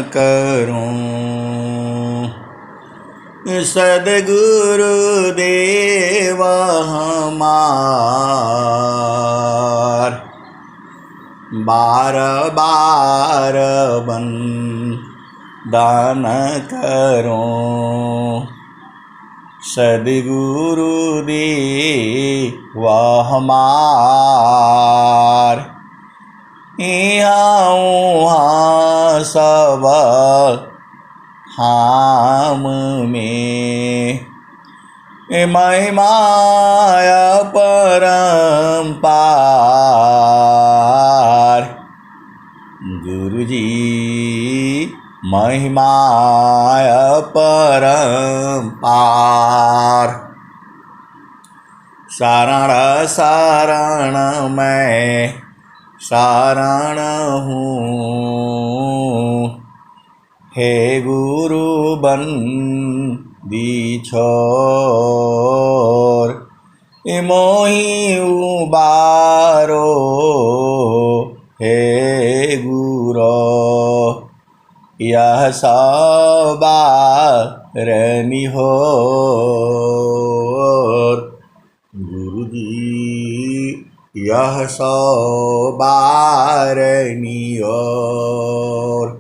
करूं सद्गुरु देव हमार, बार बार बंदन करूं सद्गुरु देव हमार। यहाँ सब हम में महिमाय परम्पार, गुरुजी महिमाय परम्पार। शरण शरण मैं शरण हूँ, हे गुरु बंदी छोर, मोहि उबारो हे गुरो, यह सवार निहोर। गुरुजी यह सवार निहोर,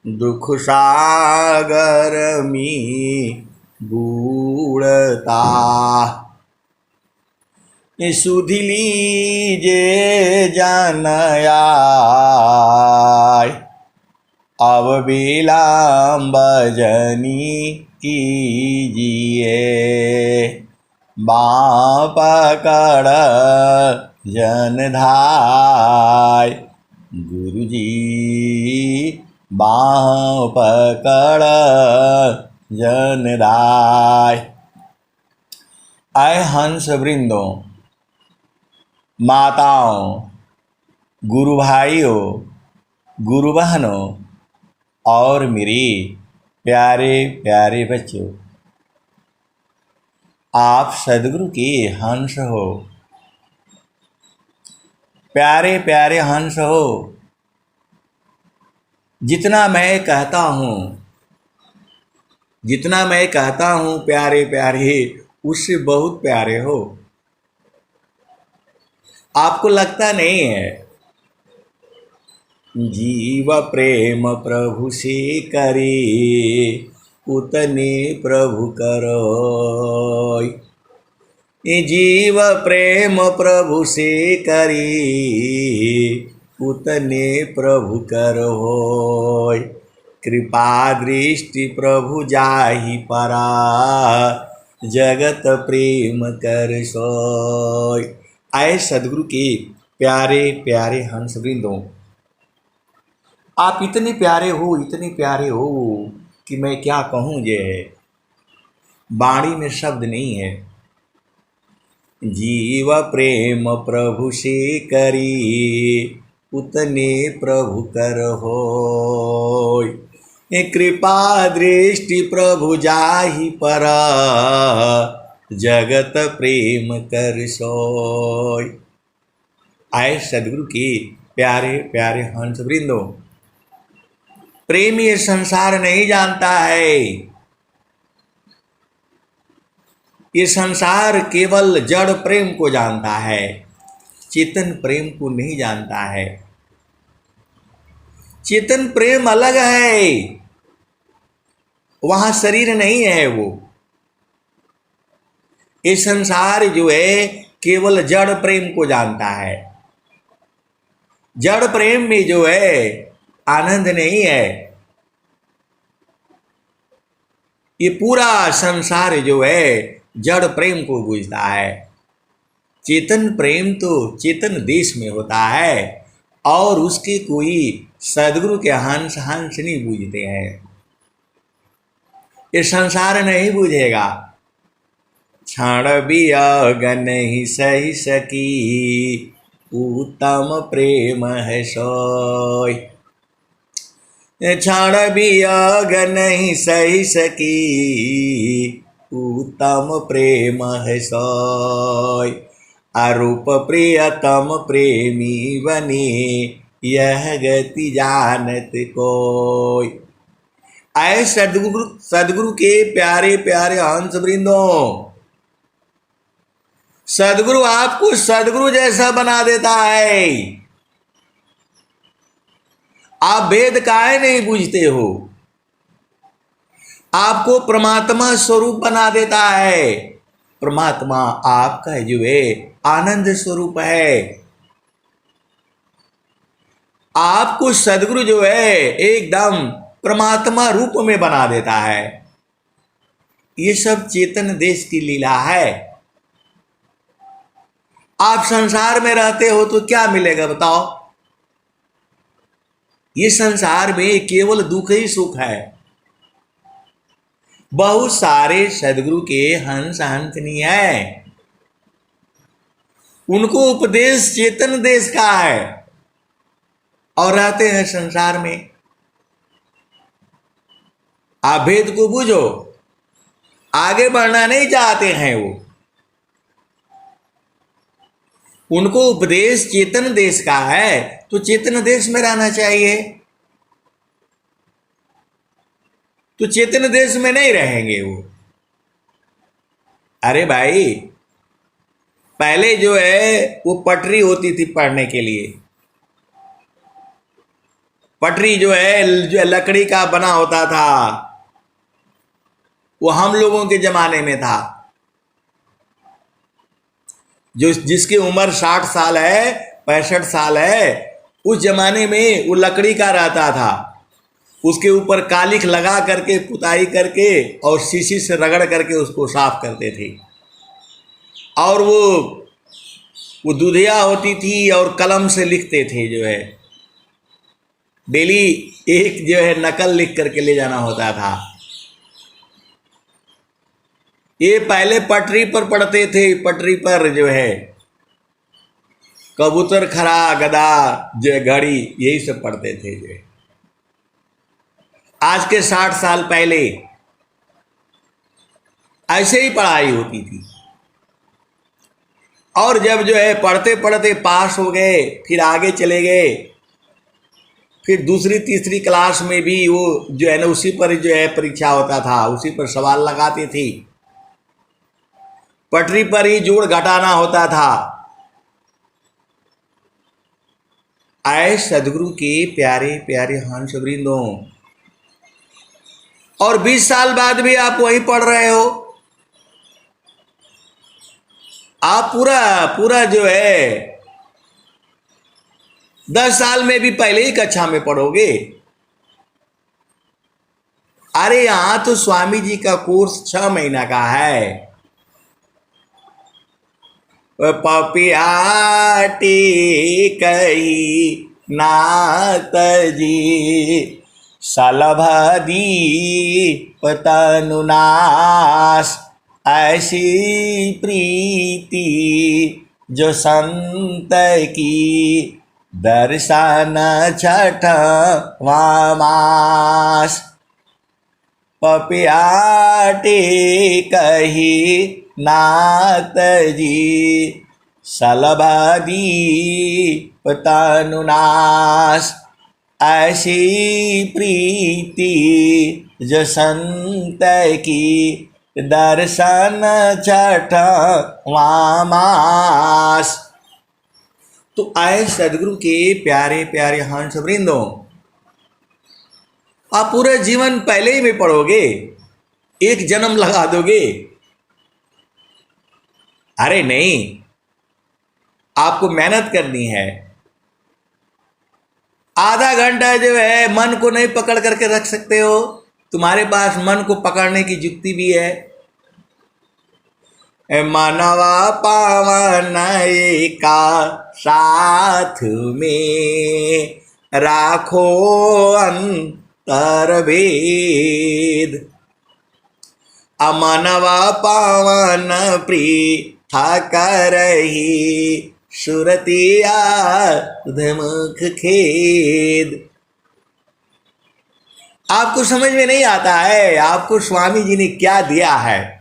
दुख सागर में बूढ़ता सुध लीजे जन आय, अब विलम्ब जनी कीजिए, बाँ पकड़ जन धाय। गुरुजी बाँ पकड़ जन धाय। आए हंस वृंदों, माताओं, गुरु भाइयों, गुरु बहनों और मेरे प्यारे प्यारे बच्चों, आप सद्गुरु के हंस हो, प्यारे प्यारे हंस हो। जितना मैं कहता हूँ प्यारे प्यारे, उससे बहुत प्यारे हो। आपको लगता नहीं है? जीव प्रेम प्रभु से करे, उतने प्रभु करो। जीव प्रेम प्रभु से करे, उतने प्रभु करो। कृपा दृष्टि प्रभु जाहि परा, जगत प्रेम कर सोय। आए सद्गुरु के प्यारे प्यारे हंस वृंदों, आप इतने प्यारे हो कि मैं क्या कहूँ। जे वाणी में शब्द नहीं है। जीव प्रेम प्रभु से करी, उतने प्रभु कर होय। कृपा दृष्टि प्रभु जाहि परा, जगत प्रेम कर सोय। आए सद्गुरु के प्यारे प्यारे हंस वृंदों, प्रेम ये संसार नहीं जानता है। ये संसार केवल जड़ प्रेम को जानता है, चेतन प्रेम को नहीं जानता है। चेतन प्रेम अलग है, वहां शरीर नहीं है। वो ये संसार जो है केवल जड़ प्रेम को जानता है। जड़ प्रेम में जो है आनंद नहीं है। ये पूरा संसार जो है जड़ प्रेम को बूझता है। चेतन प्रेम तो चेतन देश में होता है, और उसके कोई सद्गुरु के हंस नहीं बूझते हैं। ये संसार नहीं बूझेगा। क्षण वियोग नहीं सही सकी, उत्तम प्रेम है सोय। क्षण वियोग नहीं सही सकी, उत्तम प्रेम है सोय। अरूप प्रियतम प्रेमी बने, यह गति जानत कोई। आए सदगुरु सदगुरु के प्यारे प्यारे हंस वृंदों, सदगुरु आपको सदगुरु जैसा बना देता है। आप वेद काहे नहीं बूझते हो? आपको परमात्मा स्वरूप बना देता है। परमात्मा आपका जो है आनंद स्वरूप है। आपको सदगुरु जो है एकदम परमात्मा रूप में बना देता है। ये सब चेतन देश की लीला है। आप संसार में रहते हो तो क्या मिलेगा बताओ? ये संसार में केवल दुख ही सुख है। बहुत सारे सदगुरु के हंस हंसनी है, उनको उपदेश चेतन देश का है और रहते हैं संसार में। आप भेद को बूझो, आगे बढ़ना नहीं चाहते हैं वो। उनको उपदेश चेतन देश का है तो चेतन देश में रहना चाहिए, तो चेतन देश में नहीं रहेंगे वो। अरे भाई, पहले जो है वो पटरी होती थी पढ़ने के लिए। पटरी जो है जो लकड़ी का बना होता था, वो हम लोगों के जमाने में था। जो जिसकी उम्र 60 साल है, 65 साल है, उस जमाने में वो लकड़ी का रहता था। उसके ऊपर कालिख लगा करके पुताई करके और शीशी से रगड़ करके उसको साफ करते थे। और वो दुधिया होती थी और कलम से लिखते थे। जो है डेली एक जो है नकल लिख करके ले जाना होता था। ये पहले पटरी पर पढ़ते थे। पटरी पर जो है कबूतर, खरा, गधा, जो है घड़ी, यही सब पढ़ते थे। जो है आज के 60 साल पहले ऐसे ही पढ़ाई होती थी। और जब जो है पढ़ते पढ़ते पास हो गए, फिर आगे चले गए, फिर दूसरी तीसरी क्लास में भी वो जो है ना उसी पर जो है परीक्षा होता था, उसी पर सवाल लगाते थे। पटरी पर ही जोड़ घटाना होता था। आए सदगुरु के प्यारे प्यारे हंस वृंदों, और 20 साल बाद भी आप वही पढ़ रहे हो। आप पूरा पूरा जो है 10 साल में भी पहले ही कक्षा में पढ़ोगे। अरे यहां तो स्वामी जी का कोर्स 6 महीना का है। पपियाटी कही नात जी सलभदी पतनुनाश, ऐसी प्रीति जो संत की दर्शन छठ वामास। पपियाटी कही नात जी सलभदी पतनुनाश, ऐसी प्रीति जो संत की दर्शन छठ वामास। तो आए सदगुरु के प्यारे प्यारे हंस वृंदों, आप पूरे जीवन पहले ही में पढ़ोगे, एक जन्म लगा दोगे? अरे नहीं, आपको मेहनत करनी है। आधा घंटा जो है मन को नहीं पकड़ करके रख सकते हो? तुम्हारे पास मन को पकड़ने की युक्ति भी है। मानवा पावन का साथ में राखो अंतर भेद, अमनवा पावन प्रीथा करही सुरतिया धमुख खेद। आपको समझ में नहीं आता है आपको स्वामी जी ने क्या दिया है।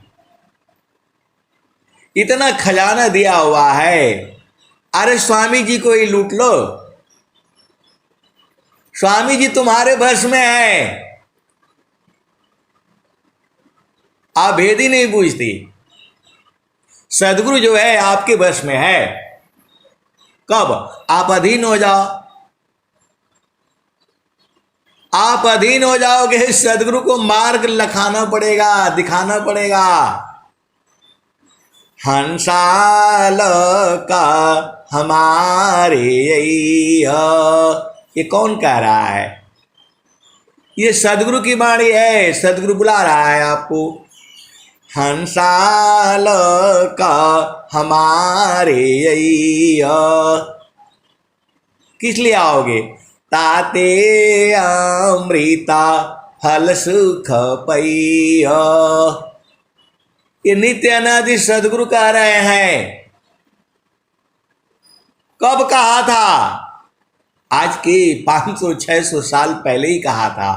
इतना खजाना दिया हुआ है, अरे स्वामी जी को ही लूट लो। स्वामी जी तुम्हारे बस में है, आप भेद ही नहीं पूछती। सदगुरु जो है आपके बस में है। कब आप अधीन हो जाओ, आप अधीन हो जाओगे, सदगुरु को मार्ग लखाना पड़ेगा, दिखाना पड़ेगा। हंसाल का हमारे ये कौन कह रहा है? ये सदगुरु की वाणी है, सदगुरु बुला रहा है आपको। हंसाल का हमारे किस लिए आओगे? ताते अमृता फल सुख पैया। ये नित्य अनादि सदगुरु कह रहे हैं। कब कहा था? आज के 500-600 साल पहले ही कहा था।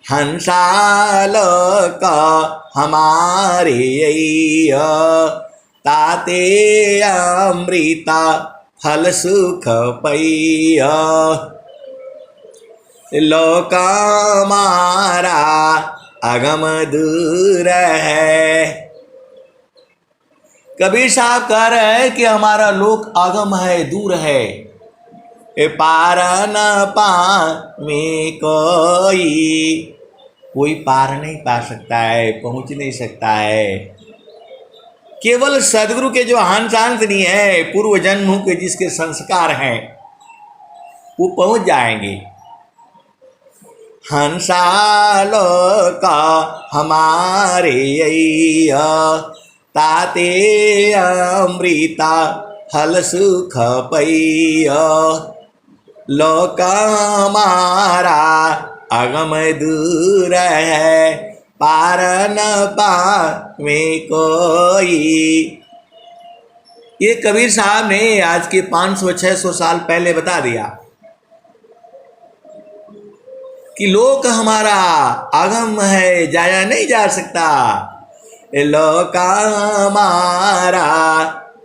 हंसाल का हमारे ताते अमृता फल सुख पैया। लोका मारा अगम दूर है। कबीर साहब कह रहे हैं कि हमारा लोक अगम है, दूर है। पार न पावे कोई पार नहीं पा सकता है, पहुंच नहीं सकता है। केवल सदगुरु के जो हंसांसनी है, पूर्व जन्मों के जिसके संस्कार हैं, वो पहुंच जाएंगे। हंसालो का हमारे ताते अमृता फल सुख पैया। लोक हमारा अगम दूर है, पार न पावे कोई। ये कबीर साहब ने आज के 500-600 साल पहले बता दिया कि लोक हमारा अगम है, जाया नहीं जा सकता। लोक हमारा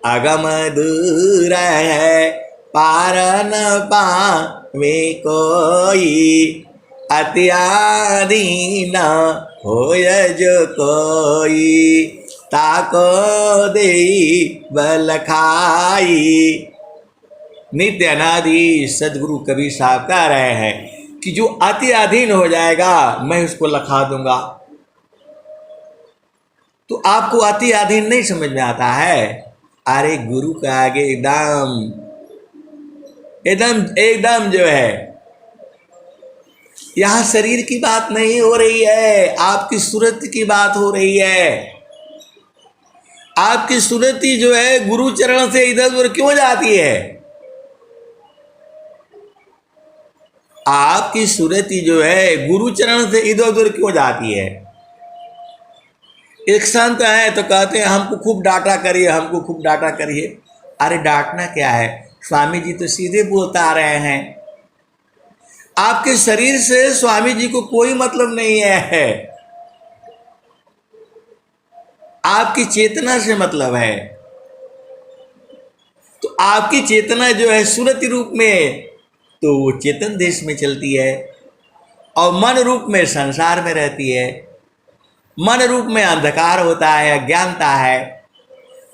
अगम दूर है, पार न पावे कोई। अत्याधीन होय जो कोई, ताको दे बल खाई। नित्य अनादि सदगुरु कबीर साहब कह रहे हैं कि जो अति अधीन हो जाएगा मैं उसको लखा दूंगा। तो आपको अति अधीन नहीं समझ में आता है? अरे गुरु के आगे एकदम एकदम एकदम जो है, यहां शरीर की बात नहीं हो रही है, आपकी सूरत की बात हो रही है। आपकी सूरती जो है गुरु चरण से इधर उधर क्यों जाती है? आपकी सूरती जो है गुरु चरण से इधर उधर क्यों जाती है? एक संत है तो कहते हैं हमको खूब डांटा करिए, हमको खूब डांटा करिए। अरे डांटना क्या है? स्वामी जी तो सीधे बोलता रहे हैं। आपके शरीर से स्वामी जी को कोई मतलब नहीं है, आपकी चेतना से मतलब है। तो आपकी चेतना जो है सूरत रूप में तो वो चेतन देश में चलती है, और मन रूप में संसार में रहती है। मन रूप में अंधकार होता है, अज्ञानता है।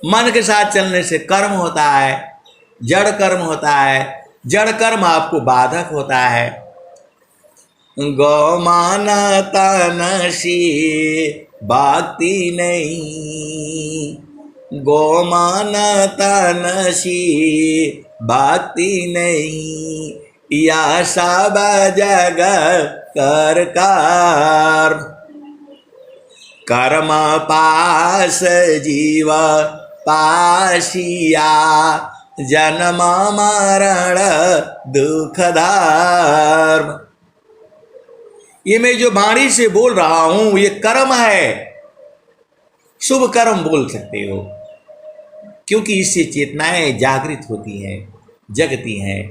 मन के साथ चलने से कर्म होता है, जड़ कर्म होता है। जड़ कर्म आपको बाधक होता है। गौ मानता नशी भक्ति नहीं, गौ मानता नशी भक्ति नहीं। या सब जग कर कर्म पास जीव पाशिया। जन्म मरण दुख धर्म। ये मैं जो वाणी से बोल रहा हूं ये कर्म है, शुभ कर्म बोल सकते हो, क्योंकि इससे चेतनाएं जागृत होती हैं, जगती हैं।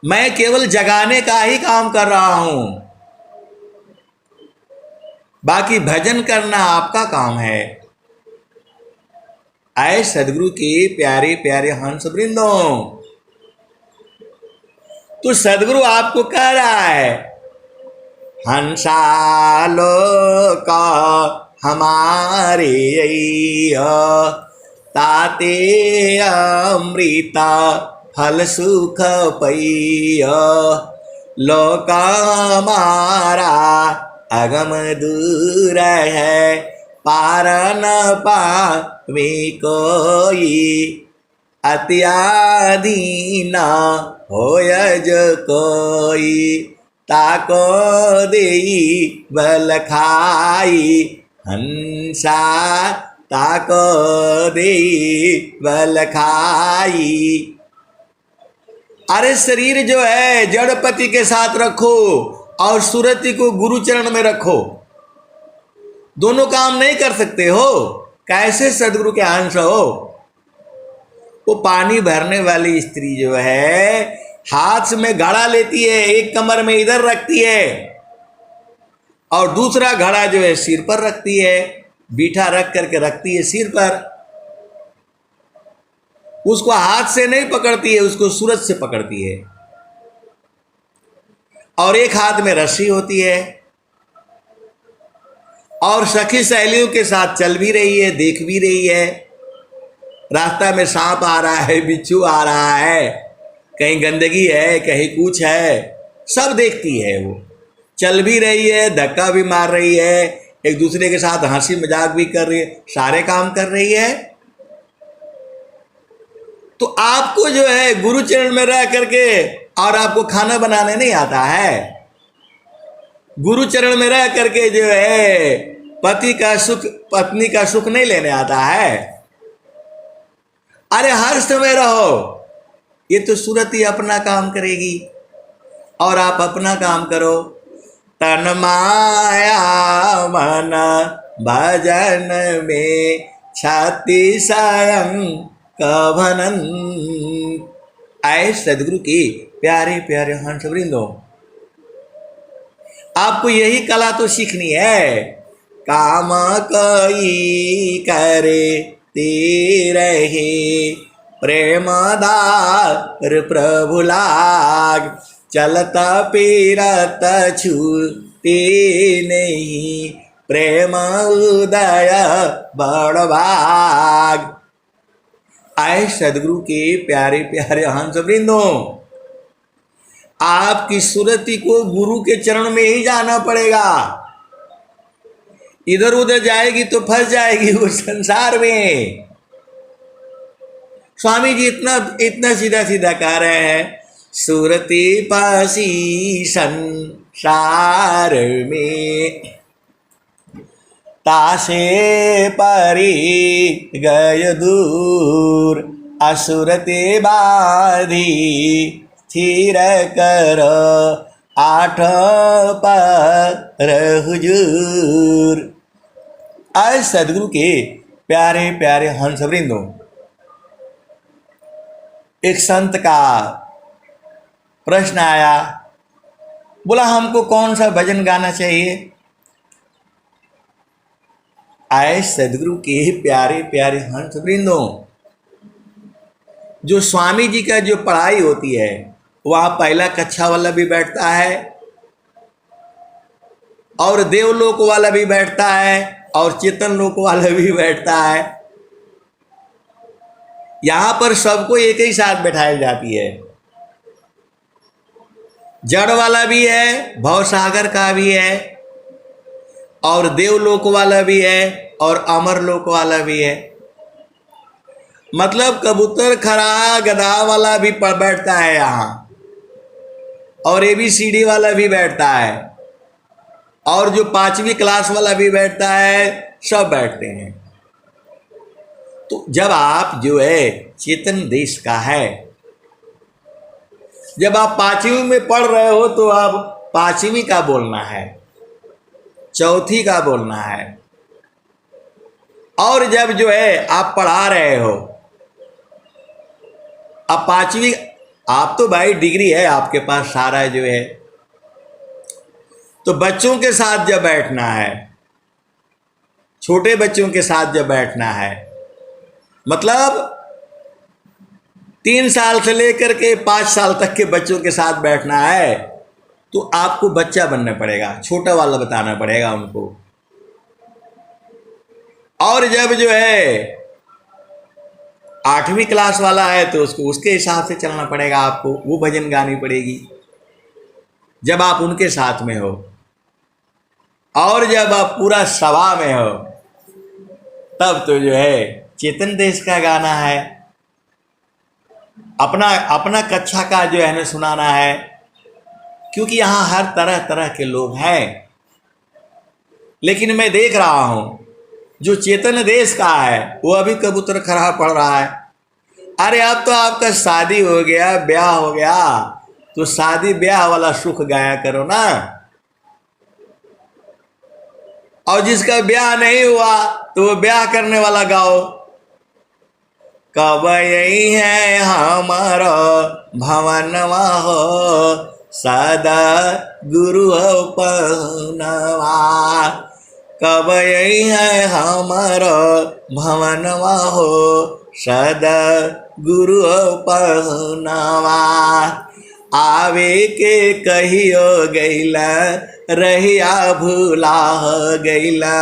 मैं केवल जगाने का ही काम कर रहा हूं, बाकी भजन करना आपका काम है। आए सदगुरु के प्यारे प्यारे हंस वृंदों, तो सदगुरु आपको कह रहा है हंसालो का हमारे ताते अमृता फल सुख पैय लोका मारा अगम दूर है पार न पावे कोई अत्याधीन होय जो कोई ताको देई बल खाई हंसा ताको देई बल खाई। अरे शरीर जो है जड़पति के साथ रखो और सुरति को गुरु चरण में रखो, दोनों काम नहीं कर सकते हो। कैसे सदगुरु के अंश हो? वो पानी भरने वाली स्त्री जो है हाथ में घड़ा लेती है, एक कमर में इधर रखती है और दूसरा घड़ा जो है सिर पर रखती है, बीठा रख करके रखती है सिर पर। उसको हाथ से नहीं पकड़ती है, उसको सूरज से पकड़ती है और एक हाथ में रस्सी होती है और सखी सहेलियों के साथ चल भी रही है, देख भी रही है। रास्ता में सांप आ रहा है, बिच्छू आ रहा है, कहीं गंदगी है, कहीं कुछ है, सब देखती है। वो चल भी रही है, धक्का भी मार रही है, एक दूसरे के साथ हंसी मजाक भी कर रही है, सारे काम कर रही है। तो आपको जो है गुरु चरण में रह करके और आपको खाना बनाने नहीं आता है, गुरु चरण में रह करके जो है पति का सुख पत्नी का सुख नहीं लेने आता है। अरे हर समय रहो, ये तो सूरत ही अपना काम करेगी और आप अपना काम करो। तन माया मन भजन में छाती सायं कभनन। आए सदगुरु की प्यारे प्यारे हंस वृंदो, आपको यही कला तो सीखनी है। काम कोई करे ते रहे प्रेमदार प्रभु लाग चलता पीरत छूटे नहीं प्रेम उदय बड़ भाग। आए सदगुरु के प्यारे प्यारे हंस वृंदों, आपकी सुरति को गुरु के चरण में ही जाना पड़ेगा। इधर उधर जाएगी तो फंस जाएगी वो संसार में। स्वामी जी इतना सीधा सीधा कह रहे हैं, सुरति पासी संसार में तासे परी गय दूर असुरते बाधी स्थिर कर आठ पर हुजूर। आज सदगुरु के प्यारे प्यारे हंस वृंदों, एक संत का प्रश्न आया, बोला हमको कौन सा भजन गाना चाहिए। आए सदगुरु के प्यारे प्यारे हंस वृंदों, जो स्वामी जी का जो पढ़ाई होती है वहाँ पहला कक्षा वाला भी बैठता है और देवलोक वाला भी बैठता है और चेतन लोक वाला भी बैठता है। यहाँ पर सबको एक ही साथ बैठाई जाती है। जड़ वाला भी है, भवसागर का भी है और देवलोक वाला भी है और अमर लोक वाला भी है। मतलब कबूतर खरा गधा वाला भी बैठता है यहाँ और ABCD वाला भी बैठता है और जो 5वीं क्लास वाला भी बैठता है, सब बैठते हैं। तो जब आप जो है चेतन देश का है, जब आप 5वीं में पढ़ रहे हो तो आप 5वीं का बोलना है, 4थी का बोलना है। और जब जो है आप पढ़ा रहे हो, अब 5वीं, आप तो भाई डिग्री है आपके पास सारा जो है, तो बच्चों के साथ जब बैठना है, छोटे बच्चों के साथ जब बैठना है, मतलब 3 साल से लेकर के 5 साल तक के बच्चों के साथ बैठना है तो आपको बच्चा बनना पड़ेगा, छोटा वाला बताना पड़ेगा उनको। और जब जो है 8वीं क्लास वाला है तो उसको उसके हिसाब से चलना पड़ेगा, आपको वो भजन गानी पड़ेगी जब आप उनके साथ में हो। और जब आप पूरा सभा में हो तब तो जो है चेतन देश का गाना है, अपना अपना कक्षा का जो है ना सुनाना है, क्योंकि यहाँ हर तरह तरह के लोग हैं। लेकिन मैं देख रहा हूँ जो चेतन देश का है वो अभी कबूतर खराब पड़ रहा है। अरे अब तो आपका शादी हो गया, ब्याह हो गया, तो शादी ब्याह वाला सुख गाया करो ना। और जिसका ब्याह नहीं हुआ तो वो ब्याह करने वाला गाओ। कब यही है हमारा भवनवा हो, सदा गुरु हो पहुनवा। कब यही है हमारा भवनवा हो, सदा गुरु हो पहुनवा। आवे के कहियो गैला, रहिया भूला गैला।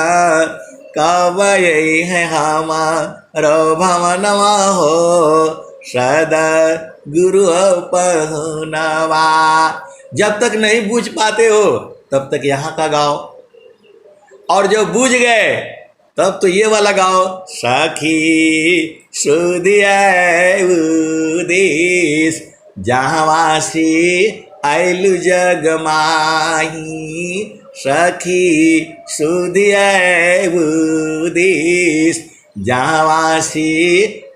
कब यही है हमारो भवनवा हो, सदा गुरु पहुनवा। जब तक नहीं बूझ पाते हो तब तक यहाँ का गाओ, और जब बूझ गए तब तो ये वाला गाओ। सखी सुदिया उदेश, जहाँवासी आइलु जग माही। सखी सुदिया उदेश, जहाँवासी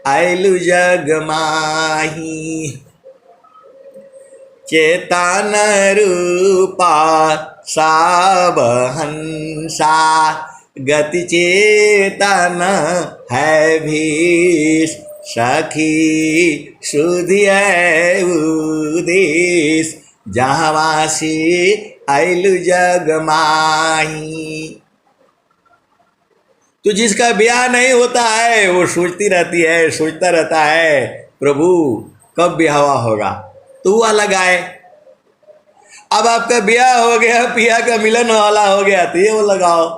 आइलु जग माही। चेतन रूपा साब हंसा, गति चेतन है भीष। सखी सुधिया उदेश, जहाँवासी आइलु जग माही। तो जिसका ब्याह नहीं होता है वो सोचती रहती है, सोचता रहता है प्रभु कब ब्याह होगा, तो वो अलग आए। अब आपका ब्याह हो गया, पिया का मिलन वाला हो गया, तो ये वो लगाओ।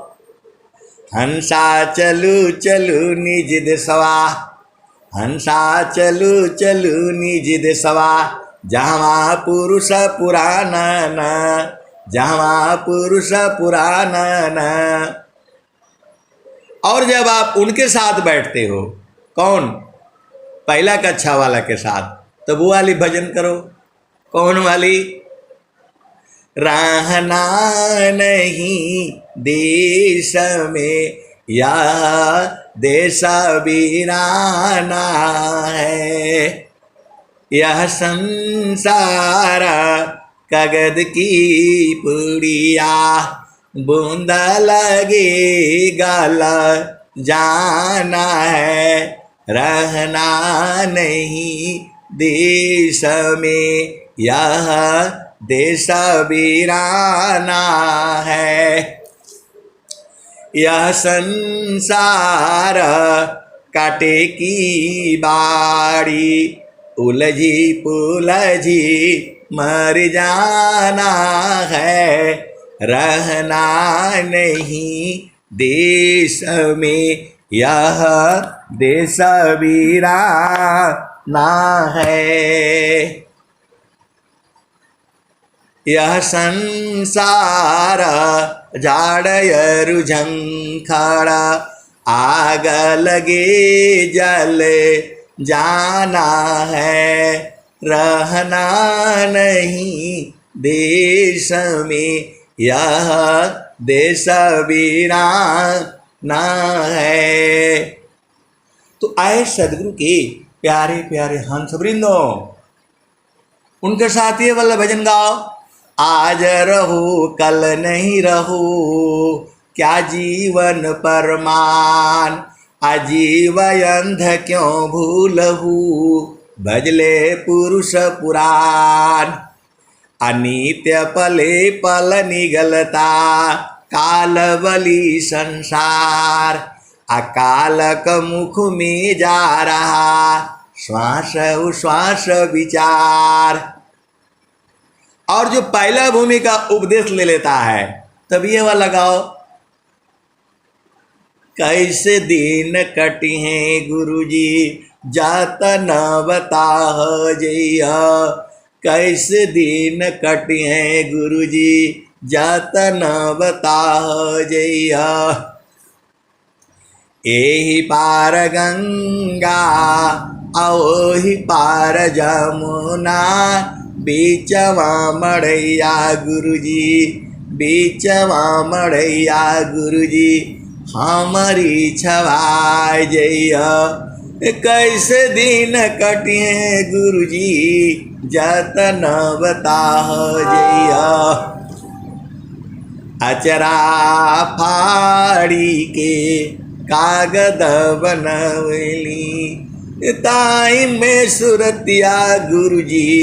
हंसा चलू चलू निज देशवा, हंसा चलू चलू निज देशवा। जहाँ पुरुष पुराना न, जहाँ पुरुष पुराना न। और जब आप उनके साथ बैठते हो, कौन? पहला कक्षा वाला के साथ, तो वो वाली भजन करो। कौन वाली? रहना नहीं देश में, या देश वीराना है। यह संसार कागज की पुड़िया, बूंदा लगे गाला जाना है। रहना नहीं देश में, यह देश वीराना है। यह संसार काटे की बाड़ी, उलझी पुलझी मर जाना है। रहना नहीं देश में, यह देश वीराना है। यह संसार झाड़यरु झंखाड़, आग लगे जल जाना है। रहना नहीं देश में, यह देश वीराना है। तो आए सदगुरु के प्यारे प्यारे हंस वृंदो, उनके साथ ये वाला भजन गाओ। आज रहो कल नहीं रहो, क्या जीवन परमान। अजीव अंध क्यों भूलहू, भजले पुरुष पुराण। अनित्य पले पल निगलता, काल बली संसार। अकाल का मुख में जा रहा, श्वास उश्वास विचार। और जो पहला भूमि का उपदेश ले लेता है तब ये वाला गाओ। कैसे दिन कटी हैं गुरुजी जात न बताह जइया। कैसे दिन कटी हैं गुरुजी जात न बताह जइया। एहि पार गंगा ओहि पार जमुना बीचवा मड़ैया गुरुजी बीचवा मड़ैया गुरुजी हमारी छवाय जइया। कैसे दिन कटिए गुरुजी जतन बताह जइया। अचरा फाड़ी के कागद बनवली ताई में सुरतिया गुरुजी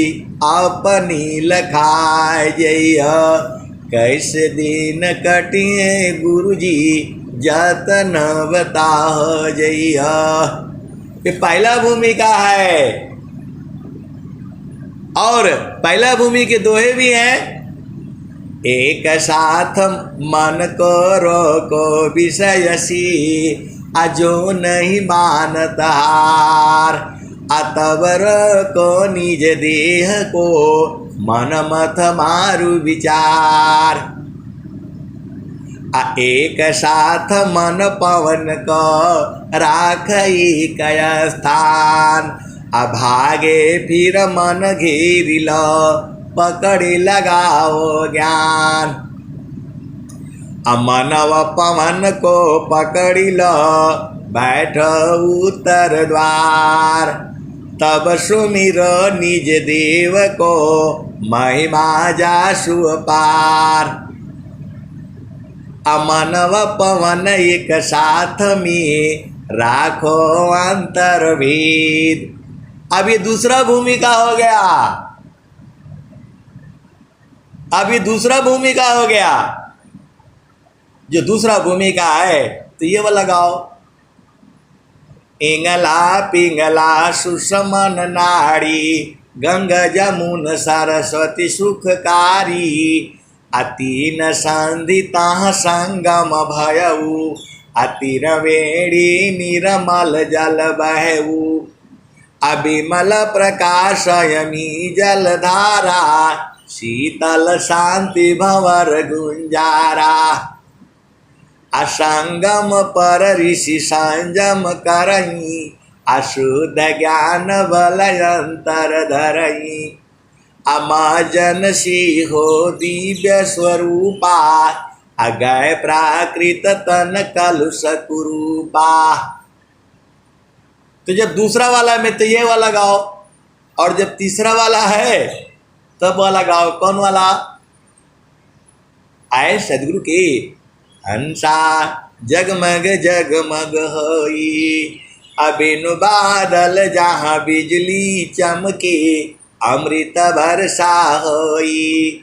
अपनी लखाय जइया। कैसे दिन कटिए गुरुजी जतन बताह जइया। ये पहला भूमिका है और पहला भूमि के दोहे भी हैं। एक साथ मन को रोको विषयसी अजो नहीं मानत हार। अतवर को निज देह को मन मत मारु विचार। एक साथ मन पवन को राखई कय स्थान। अभागे फिर मन घेरिल पकड़ी लगाओ ज्ञान। अमनव पवन को पकड़ी लो बैठ उत्तर द्वार। तब सुमिरो निज देव को महिमा जासु पार। अमनव पवन एक साथ में राखो अंतर भेद। अब ये दूसरा भूमिका हो गया। अब ये दूसरा भूमिका हो गया। जो दूसरा भूमिका है तो ये वाला गाओ। इंगला पिंगला सुषमन नाड़ी गंगा जमुन सरस्वती सुखकारी। अतीन संधिता संगम भयऊ अतिर वेणी निर्मल जल बहऊ। अभिमल प्रकाशयमी जलधारा शीतल शांति भंवर गुंजारा। असंगम पर ऋषि संयम करई अशुद्ध ज्ञान बलयंतर धरई। अमाजन सिंहो दिव्य स्वरूपा अगय प्राकृत तन कलुष कुरूपा। तो जब दूसरा वाला में तो ये वाला गाओ और जब तीसरा वाला है तब वाला गाओ। कौन वाला? आए सदगुरु के हंसा जगमग जगमग होई। अबिनु बादल जहाँ बिजली चमके अमृत वर्षा होई।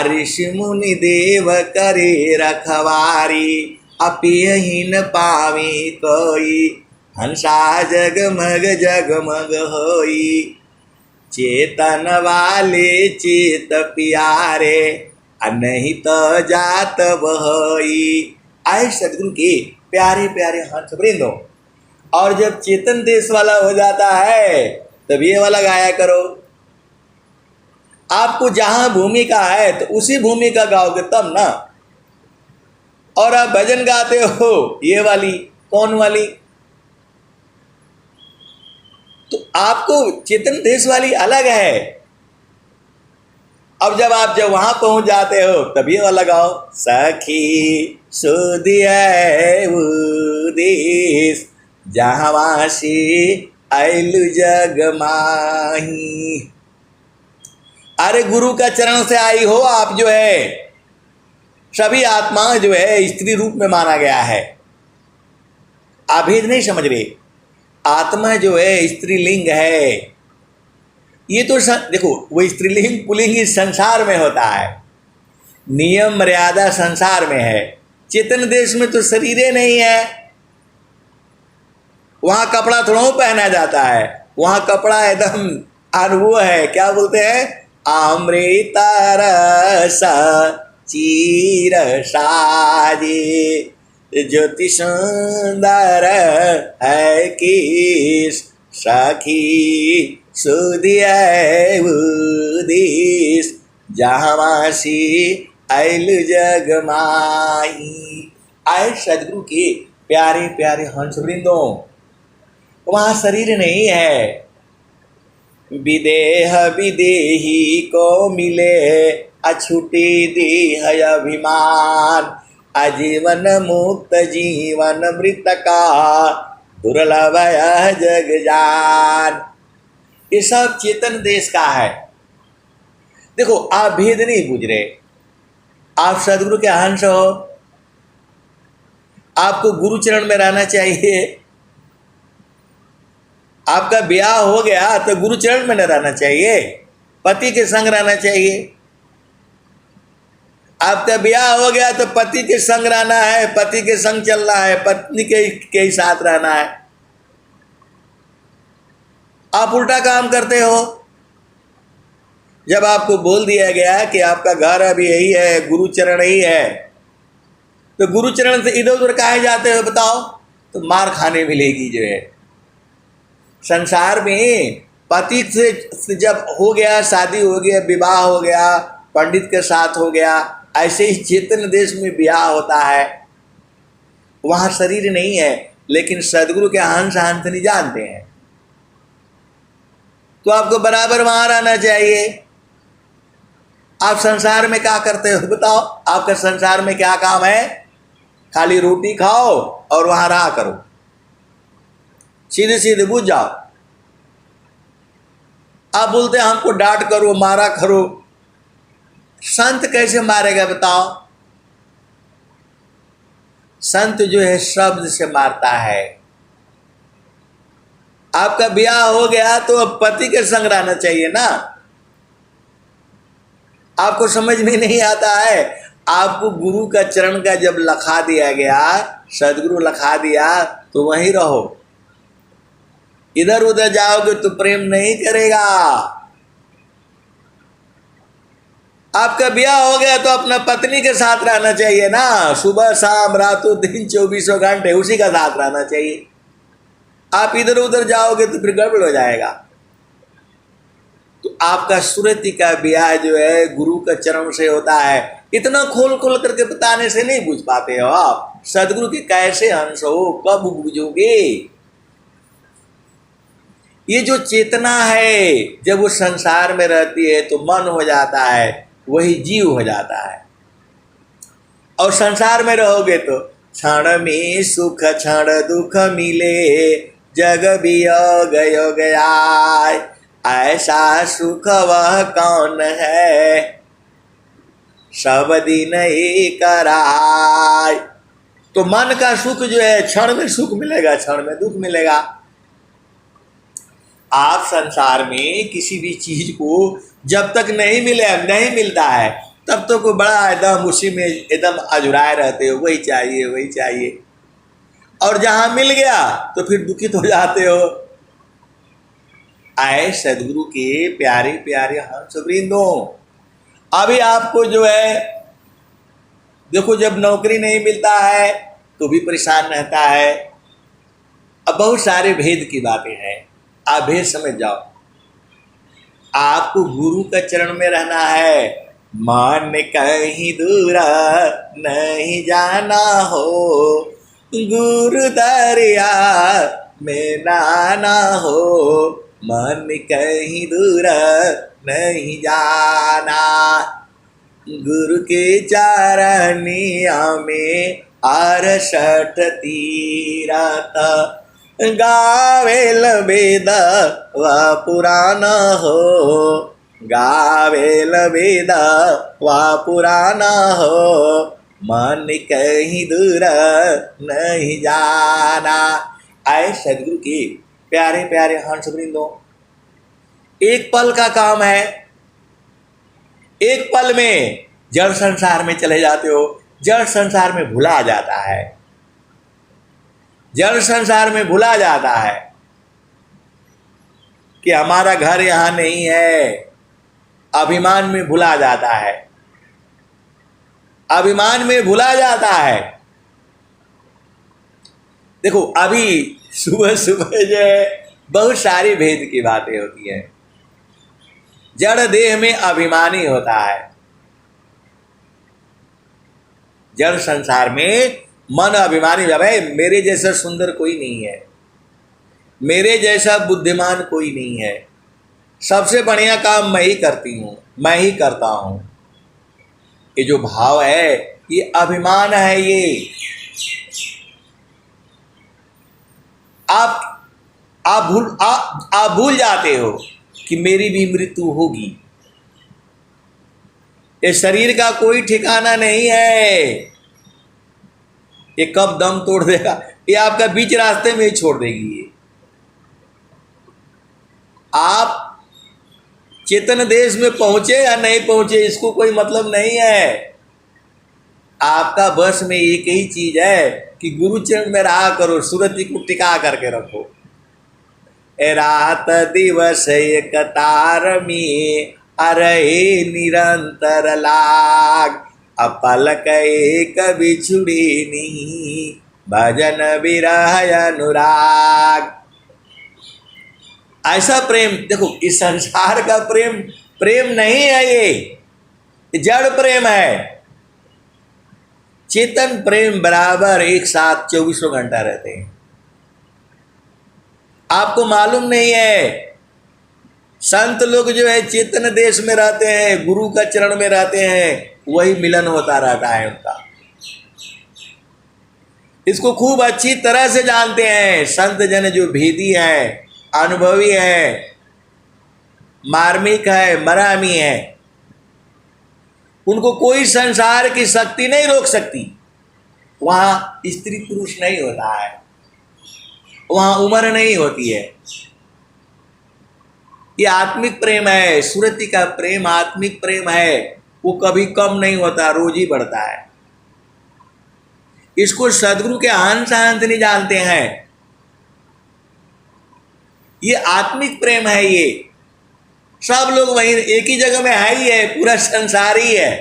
ऋषि मुनि देव करे रखवारी अपियहि न पावे कोई। हंसा जगमग जगमग होई चेतन वाले चेत प्यारे नहीं तो जात बहोई। आए सदगुरु के प्यारे प्यारे हंस वृंदो। और जब चेतन देश वाला हो जाता है तब ये वाला गाया करो। आपको जहां भूमिका है तो उसी भूमिका गाओगे तब ना। और आप भजन गाते हो ये वाली कौन वाली? तो आपको चेतन देश वाली अलग है। अब जब वहां पहुंच जाते हो तब ये वाला गाओ। सखी सुदिया देश जहाँ वासी आयलु जग माही। अरे गुरु का चरण से आई हो आप। जो है सभी आत्मा जो है स्त्री रूप में माना गया है। आप भेद नहीं समझ रहे। आत्मा जो है स्त्रीलिंग है। ये तो देखो वो स्त्रीलिंग पुल्लिंग इस संसार में होता है। नियम मर्यादा संसार में है। चेतन देश में तो शरीर नहीं है। वहां कपड़ा थोड़ा पहना जाता है। वहां कपड़ा एकदम अनुभव है, क्या बोलते हैं, अमृत रस चीर साजे ज्योति सुंदर है किस सखी सुधिय उदिस जहावासी ऐल जग माही। आए सदगुरु के प्यारे प्यारे हंस वृंदों, वहां शरीर नहीं है। विदेह विदेही को मिले अछूटी देह अभिमान, आजीवन मुक्त जीवन मृत का दुर्लभ यह जग जान। ये सब चेतन देश का है। देखो, आप भेद नहीं बुझ रहे, आप सदगुरु के हंस हो, आपको गुरु चरण में रहना चाहिए। आपका ब्याह हो गया तो गुरु चरण में न रहना चाहिए, पति के संग रहना चाहिए। आपका ब्याह हो गया तो पति के संग रहना है, पति के संग चलना है, पत्नी के ही साथ रहना है। आप उल्टा काम करते हो। जब आपको बोल दिया गया कि आपका घर अभी यही है, गुरु चरण ही है, तो गुरु चरण से इधर उधर काहे जाते हो बताओ? तो मार खाने मिलेगी। जो है संसार में पति से जब हो गया, शादी हो गया, विवाह हो गया, पंडित के साथ हो गया, ऐसे ही चेतन देश में ब्याह होता है। वहां शरीर नहीं है, लेकिन सदगुरु के हंस हंसनी जानते हैं, तो आपको बराबर वहां रहना चाहिए। आप संसार में क्या करते हो बताओ? आपका संसार में क्या काम है? खाली रोटी खाओ और वहां रहा करो, सीधे सीधे बुझ जाओ। आप बोलते हैं हमको डांट करो, मारा करो। संत कैसे मारेगा बताओ? संत जो है शब्द से मारता है। आपका ब्याह हो गया तो अब पति के संग रहना चाहिए ना। आपको समझ में नहीं आता है? आपको गुरु का चरण का जब लखा दिया गया, सदगुरु लखा दिया, तो वहीं रहो। इधर उधर जाओगे तो प्रेम नहीं करेगा। आपका ब्याह हो गया तो अपना पत्नी के साथ रहना चाहिए ना, सुबह शाम रातों दिन 24 घंटे उसी का साथ रहना चाहिए। आप इधर उधर जाओगे तो फिर गड़बड़ हो जाएगा। तो आपका सुरति का ब्याह जो है गुरु का चरण से होता है। इतना खोल खोल करके बताने से नहीं बुझ पाते हो आप। सदगुरु के कैसे अंश हो, कब बुझोगे? ये जो चेतना है, जब वो संसार में रहती है तो मन हो जाता है, वही जीव हो जाता है। और संसार में रहोगे तो क्षण में सुख क्षण दुख मिले, जग वियोग योग आए, ऐसा सुख वह कौन है, सब दिन एक राय। तो मन का सुख जो है, क्षण में सुख मिलेगा, क्षण में दुख मिलेगा। आप संसार में किसी भी चीज को जब तक नहीं मिलता है, तब तो को बड़ा एकदम उसी में एकदम अजुराए रहते हो, वही चाहिए वही चाहिए। और जहां मिल गया तो फिर दुखित हो जाते हो। आए सदगुरु के प्यारे प्यारे हंस वृंदों, अभी आपको जो है देखो, जब नौकरी नहीं मिलता है तो भी परेशान रहता है। अब बहुत सारे भेद की बातें हैं, आप भेद समझ जाओ। आपको गुरु का चरण में रहना है, मन कहीं दूर नहीं जाना हो, गुरु दरिया में नाना हो, मन कहीं दूर नहीं जाना। गुरु के चरनिया में 68 तीरथ, गावेल वेद व पुराण हो, गावेल वेद व पुराण हो, मन कहीं दूर नहीं जाना। आए सदगुरु के प्यारे प्यारे हंस वृंदों, एक पल का काम है, एक पल में जड़ संसार में चले जाते हो। जड़ संसार में भुला जाता है, जड़ संसार में भुला जाता है। कि हमारा घर यहाँ नहीं है, अभिमान में भुला जाता है, अभिमान में भुला जाता है। देखो अभी सुबह सुबह जो है बहुत सारी भेद की बातें होती हैं। जड़ देह में अभिमानी होता है, जड़ संसार में मन अभिमानी, भाई मेरे जैसा सुंदर कोई नहीं है, मेरे जैसा बुद्धिमान कोई नहीं है, सबसे बढ़िया काम मैं ही करती हूँ, मैं ही करता हूँ। ये जो भाव है ये अभिमान है। ये आप भूल जाते हो कि मेरी भी मृत्यु होगी। ये शरीर का कोई ठिकाना नहीं है, ये कब दम तोड़ देगा, ये आपका बीच रास्ते में ही छोड़ देगी। ये आप चेतन देश में पहुंचे या नहीं पहुंचे इसको कोई मतलब नहीं है। आपका बस में एक ही चीज है कि गुरु चरण में रहा करो, सूरज को टिका करके रखो। ए रात दिवस एक तार में अरे निरंतर लाग, अपलक एक बिछुड़ी नहीं, भजन विरह अनुराग। ऐसा प्रेम, देखो इस संसार का प्रेम प्रेम नहीं है, ये जड़ प्रेम है। चेतन प्रेम बराबर एक साथ 24 घंटा रहते हैं। आपको मालूम नहीं है, संत लोग जो है चेतन देश में रहते हैं, गुरु का चरण में रहते हैं, वही मिलन होता रहता है उनका। इसको खूब अच्छी तरह से जानते हैं संत जन जो भेदी हैं, अनुभवी है, मार्मिक है, मरामी है। उनको कोई संसार की शक्ति नहीं रोक सकती। वहां स्त्री पुरुष नहीं होता है, वहां उम्र नहीं होती है। ये आत्मिक प्रेम है, सुरति का प्रेम आत्मिक प्रेम है, वो कभी कम नहीं होता, रोज ही बढ़ता है। इसको सदगुरु के हंस हंस नहीं जानते हैं। ये आत्मिक प्रेम है। ये सब लोग वहीं एक ही जगह में है ही है, पूरा संसार ही है।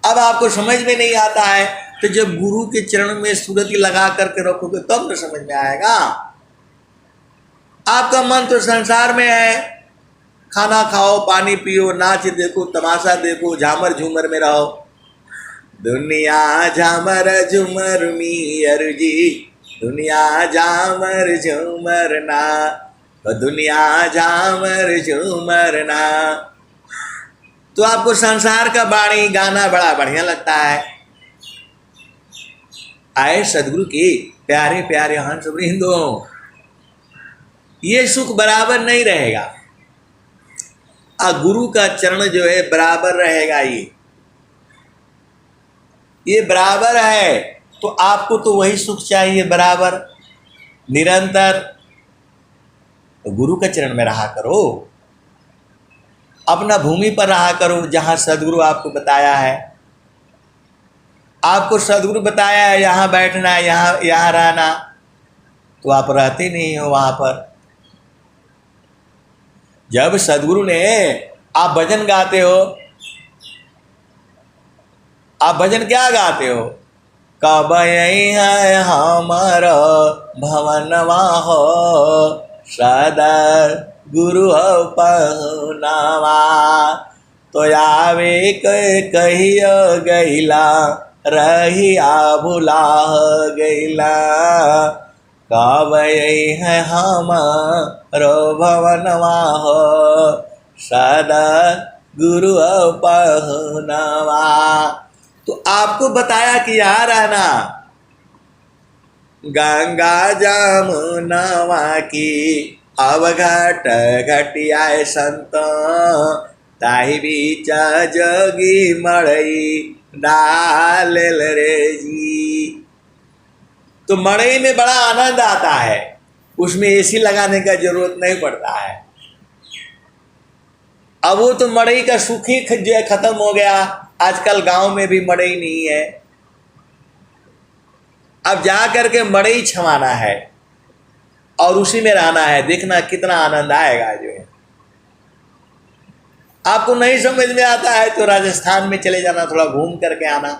अब आपको समझ में नहीं आता है तो जब गुरु के चरण में सुरति लगा करके रखोगे तब तो समझ में आएगा। आपका मन तो संसार में है, खाना खाओ, पानी पियो, नाच देखो, तमाशा देखो, झामर झूमर में रहो। दुनिया झामर झूमर मियर जी, दुनिया झामर झूमर ना, दुनिया झामर झूमर ना। तो आपको संसार का बाणी गाना बड़ा बढ़िया लगता है। आए सदगुरु के प्यारे प्यारे हंस वृंदों, ये सुख बराबर नहीं रहेगा। गुरु का चरण जो है बराबर रहेगा। ये बराबर है, तो आपको तो वही सुख चाहिए बराबर, निरंतर। तो गुरु के चरण में रहा करो, अपना भूमि पर रहा करो जहाँ सदगुरु आपको बताया है। आपको सदगुरु बताया है यहाँ बैठना है, यहाँ रहना, तो आप रहते नहीं हो वहाँ पर। जब सदगुरु ने, आप भजन गाते हो, आप भजन क्या गाते हो? कब यही है हमारा भवनवा हो, सदा गुरु हो पहुनावा, तो आवे कहियो गैला, रहिया भुला गैला। कब यही है हमारो भवनवा हो, सदा गुरु हो पहुनावा। तो आपको बताया कि यहाँ रहना, गंगा जमुनवा की अवघट घटिया संत, ताही बीच जोगी मड़ई डाल रे जी। तो मड़ई में बड़ा आनंद आता है, उसमें एसी लगाने का जरूरत नहीं पड़ता है। अब वो तो मड़ई का सुख ही जो है खत्म हो गया। आजकल गांव में भी मड़ई नहीं है। अब जा करके मड़ई छवाना है। और उसी में रहना है। देखना कितना आनंद आएगा। जो है आपको नहीं समझ में आता है तो राजस्थान में चले जाना, थोड़ा घूम करके आना।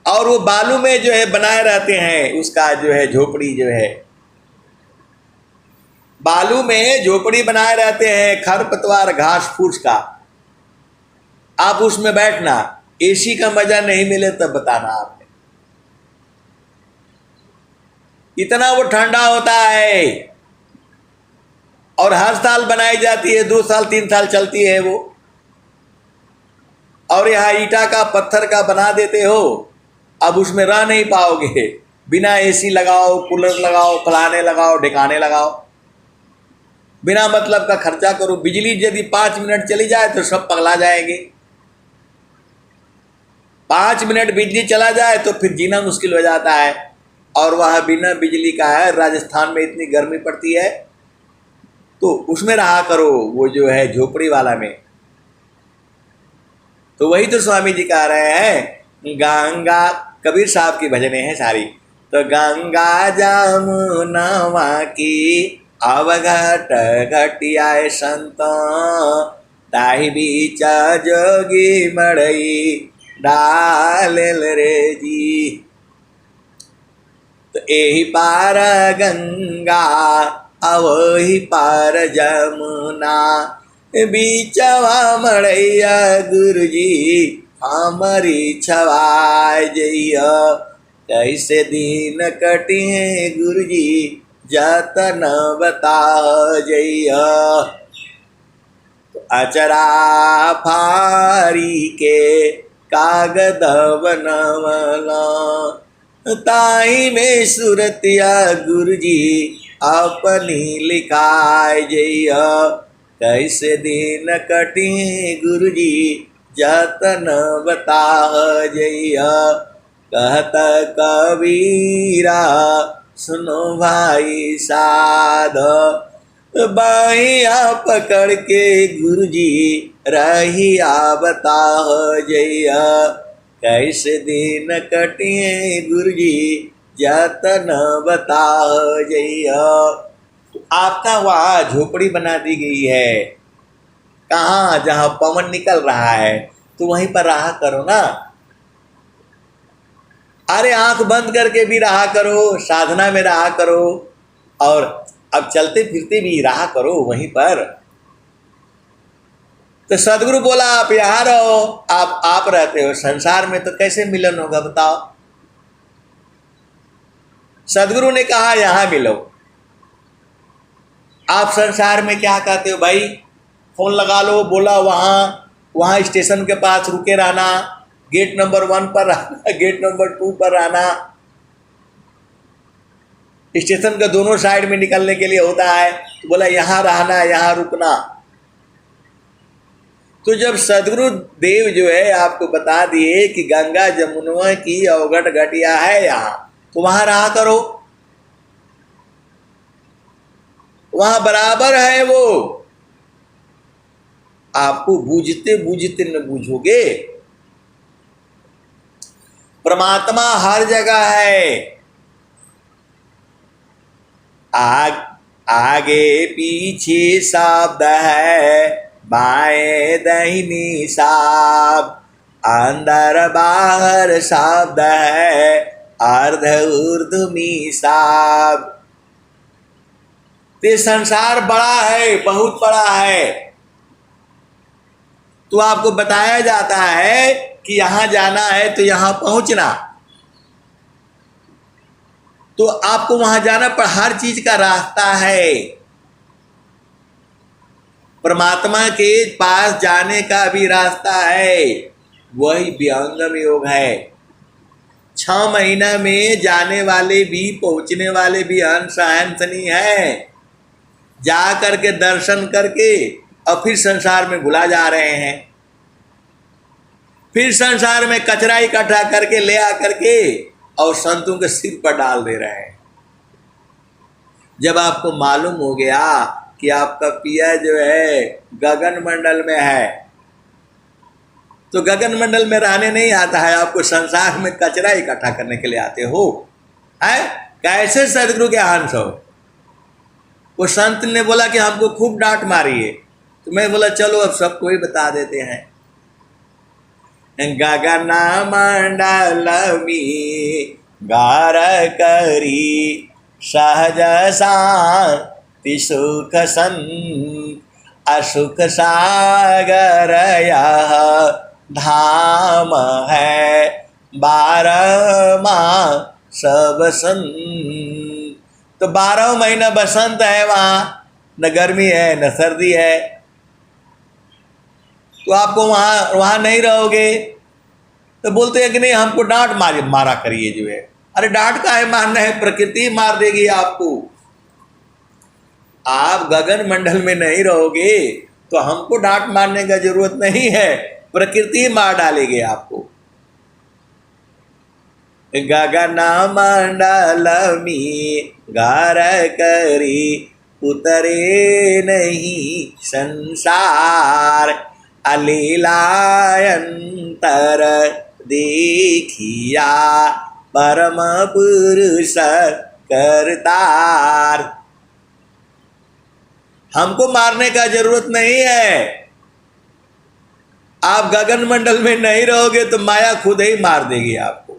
और वो बालू में जो है बनाए रहते हैं, उसका जो है झोपड़ी जो है, बालू में झोपड़ी बनाए रहते हैं, खरपतवार घास फूस का। आप उसमें बैठना, एसी का मजा नहीं मिले तब बताना आपने। इतना वो ठंडा होता है। और हर साल बनाई जाती है, 2 साल 3 साल चलती है वो। और यहाँ ईटा का पत्थर का बना देते हो, अब उसमें रह नहीं पाओगे। बिना एसी लगाओ, कूलर लगाओ, फलाने लगाओ, ढिकाने लगाओ, बिना मतलब का खर्चा करो। बिजली यदि 5 मिनट चली जाए तो सब पगला जाएंगे। 5 मिनट बिजली चला जाए तो फिर जीना मुश्किल हो जाता है। और वह बिना बिजली का है, राजस्थान में इतनी गर्मी पड़ती है, तो उसमें रहा करो, वो जो है झोपड़ी वाला में। तो वही तो स्वामी जी कह रहे हैं, गंगा, कबीर साहब की भजने हैं सारी। तो गंगा जमुनवा की अवघट घटियाए संत, ताहि बीच जोगी मड़ई डाल रे जी। तो एही पार गंगा अवही पार जमुना, बीचवा मड़ैया गुरुजी हमारी छवाय जइया। कैसे दिन कटिए गुरुजी जतन बता जइया। तो अचरा फारी के कागद बनवला, ताई में सुरतिया गुरुजी अपनी लिखाय जइया। कैसे दिन कटी गुरुजी जतन बता जइया। कहत कबीरा सुनो भाई साध, बाहिया पकड़ के गुरुजी रहिया बता जइया। कैसे दिन कटिए गुरुजी जतन बता जइया। तो आपका वहाँ झोपड़ी बना दी गई है, कहाँ, जहाँ पवन निकल रहा है, तो वहीं पर रहा करो ना। अरे आंख बंद करके भी रहा करो, साधना में रहा करो, और अब चलते फिरते भी रहा करो वहीं पर। तो सदगुरु बोला आप यहाँ रहो, आप रहते हो संसार में, तो कैसे मिलन होगा बताओ। सदगुरु ने कहा यहाँ मिलो। आप संसार में क्या कहते हो भाई, फोन लगा लो, बोला वहाँ स्टेशन के पास रुके रहना, गेट नंबर 1 पर रहना, गेट नंबर 2 पर रहना। स्टेशन का दोनों साइड में निकलने के लिए होता है, तो बोला यहाँ रहना, यहाँ रुकना। तो जब सदगुरु देव जो है आपको बता दिए कि गंगा जमुनवा की अवघट घटिया है यहाँ, तो वहां रहा करो, वहां बराबर है वो। आपको बूझते बूझते न बूझोगे, परमात्मा हर जगह है। आगे पीछे शब्द है, बाएं दाहिनी साब, अंदर बाहर शब्द है, अर्ध ऊर्ध्वमी साब। ये संसार बड़ा है, बहुत बड़ा है। तो आपको बताया जाता है कि यहां जाना है तो यहां पहुंचना, तो आपको वहां जाना पर हर चीज का रास्ता है। परमात्मा के पास जाने का भी रास्ता है, वही विहंगम योग है। 6 महीना में जाने वाले भी, पहुंचने वाले भी हंस हंसनी है। जा करके दर्शन करके और फिर संसार में भुला जा रहे हैं, फिर संसार में कचरा इकट्ठा करके ले आकर के और संतों के सिर पर डाल दे रहे हैं। जब आपको मालूम हो गया कि आपका पिया जो है गगन मंडल में है, तो गगन मंडल में रहने नहीं आता है, आपको संसार में कचरा इकट्ठा करने के लिए आते हो, है? कैसे सदगुरु के हंस हो। वो संत ने बोला कि हमको खूब डांट मारी है, तो मैं बोला चलो अब सबको ही बता देते हैं। गगन मंडल में गार करी सहज शांति सुख सन असुख सागर यह धाम है 12 माह सब बसंत। तो 12 महीना बसंत है वहाँ, न गर्मी है न सर्दी है। तो आपको वहाँ नहीं रहोगे। तो बोलते हैं कि नहीं हमको डांट मारा करिए जो है। अरे डांट का है मारना है, प्रकृति मार देगी आपको। आप गगन मंडल में नहीं रहोगे तो हमको डांट मारने का जरूरत नहीं है, प्रकृति मार डालेगी आपको। गगन मंडल में गार करी उतरे नहीं संसार अलीलायंतर देखिया परम पुरुष करतार। हमको मारने का जरूरत नहीं है। आप गगन मंडल में नहीं रहोगे तो माया खुद ही मार देगी आपको,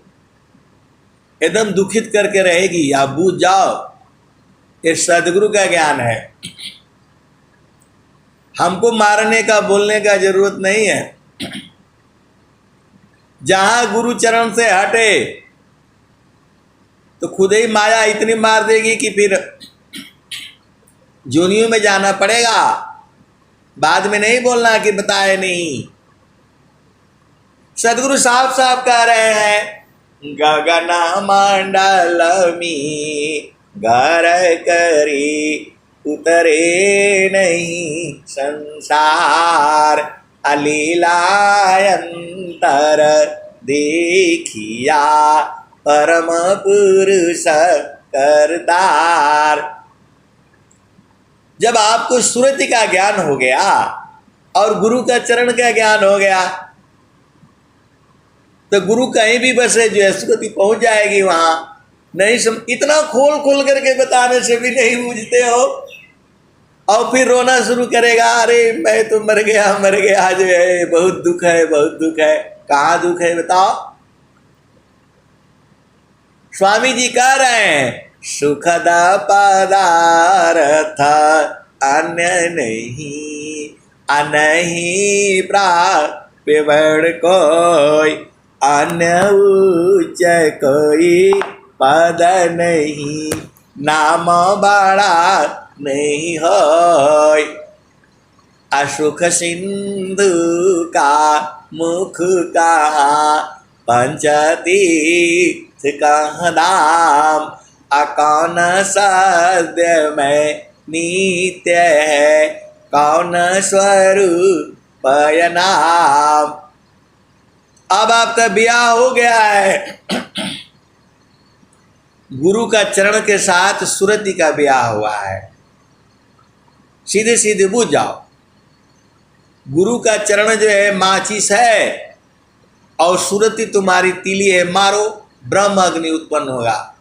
एकदम दुखित करके रहेगी। आप बूझ जाओ, ये सदगुरु का ज्ञान है। हमको मारने का बोलने का जरूरत नहीं है। जहां गुरु चरण से हटे तो खुद ही माया इतनी मार देगी कि फिर जोनियों में जाना पड़ेगा। बाद में नहीं बोलना कि बताए नहीं। सदगुरु साफ साफ कह रहे हैं, गगन मंडल में गार करी उतरे नहीं संसार अलीलायंतर देखिया परम पुरुष करतार। जब आपको सुरति का ज्ञान हो गया और गुरु का चरण का ज्ञान हो गया तो गुरु कहीं भी बसे जो है सुरति पहुंच जाएगी वहां। नहीं इतना खोल खोल करके बताने से भी नहीं बूझते हो और फिर रोना शुरू करेगा, अरे मैं तो मर गया जो है, बहुत दुख है बहुत दुख है। कहाँ दुख है बताओ। स्वामी जी कह रहे हैं, सुखद पदार्थ अन्य नहीं अनही प्राप्त बड़ कोई अन्य उच्च कोई पद नहीं नाम बड़ा नहीं होय। अशुख सिंधु का मुख कहाँ पंचतीर्थ कहाँ धाम कौन सद्य में नित्य है कौन स्वरूप नाम। अब आपका ब्याह हो गया है, गुरु का चरण के साथ सुरति का ब्याह हुआ है। सीधे सीधे बूझ जाओ, गुरु का चरण जो है माचिस है और सुरति तुम्हारी तीली है, मारो ब्रह्म अग्नि उत्पन्न होगा।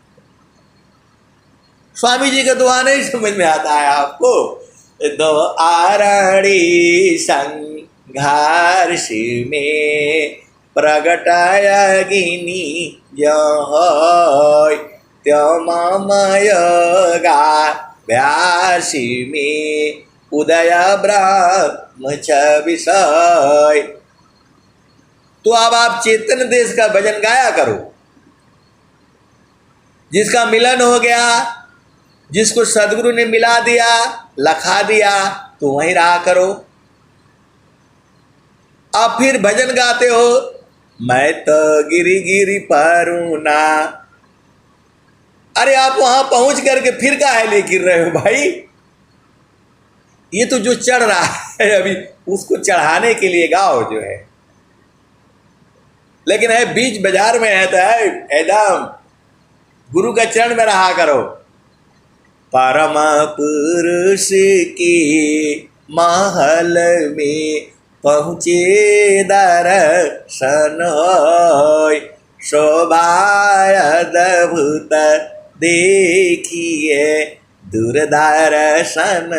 स्वामी जी का दुआ नहीं समझ में आता है आपको। दो आरणी संघर्ष में प्रगटायगिनी जय त्योमयगा व्यासी में उदय ब्रह्म विषय। तो अब आप चेतन देश का भजन गाया करो। जिसका मिलन हो गया, जिसको सदगुरु ने मिला दिया लखा दिया, तो वहीं रहा करो। अब फिर भजन गाते हो, मैं तो गिरी गिरी परूं ना। अरे आप वहां पहुंच करके फिर काहे ले गिर रहे हो भाई। ये तो जो चढ़ रहा है अभी उसको चढ़ाने के लिए गाओ जो है। लेकिन है बीच बाजार में है तो है एकदम गुरु का चरण में रहा करो। परम पुरुष की महल में पहुँचे दर्शन होय शोभा अद्भुत देखिए दूरदर्शन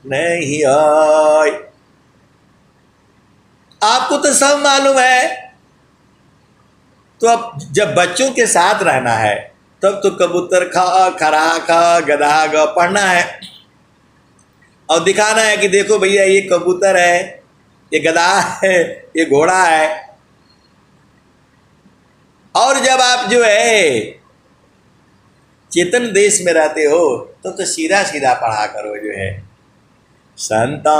नहीं होय। आपको तो सब मालूम है। तो अब जब बच्चों के साथ रहना है तब तो कबूतर खा, खरा खा, गधा ग पढ़ना है और दिखाना है कि देखो भैया ये कबूतर है, ये गधा है, ये घोड़ा है। और जब आप जो है चेतन देश में रहते हो तो सीधा सीधा पढ़ा करो जो है, संता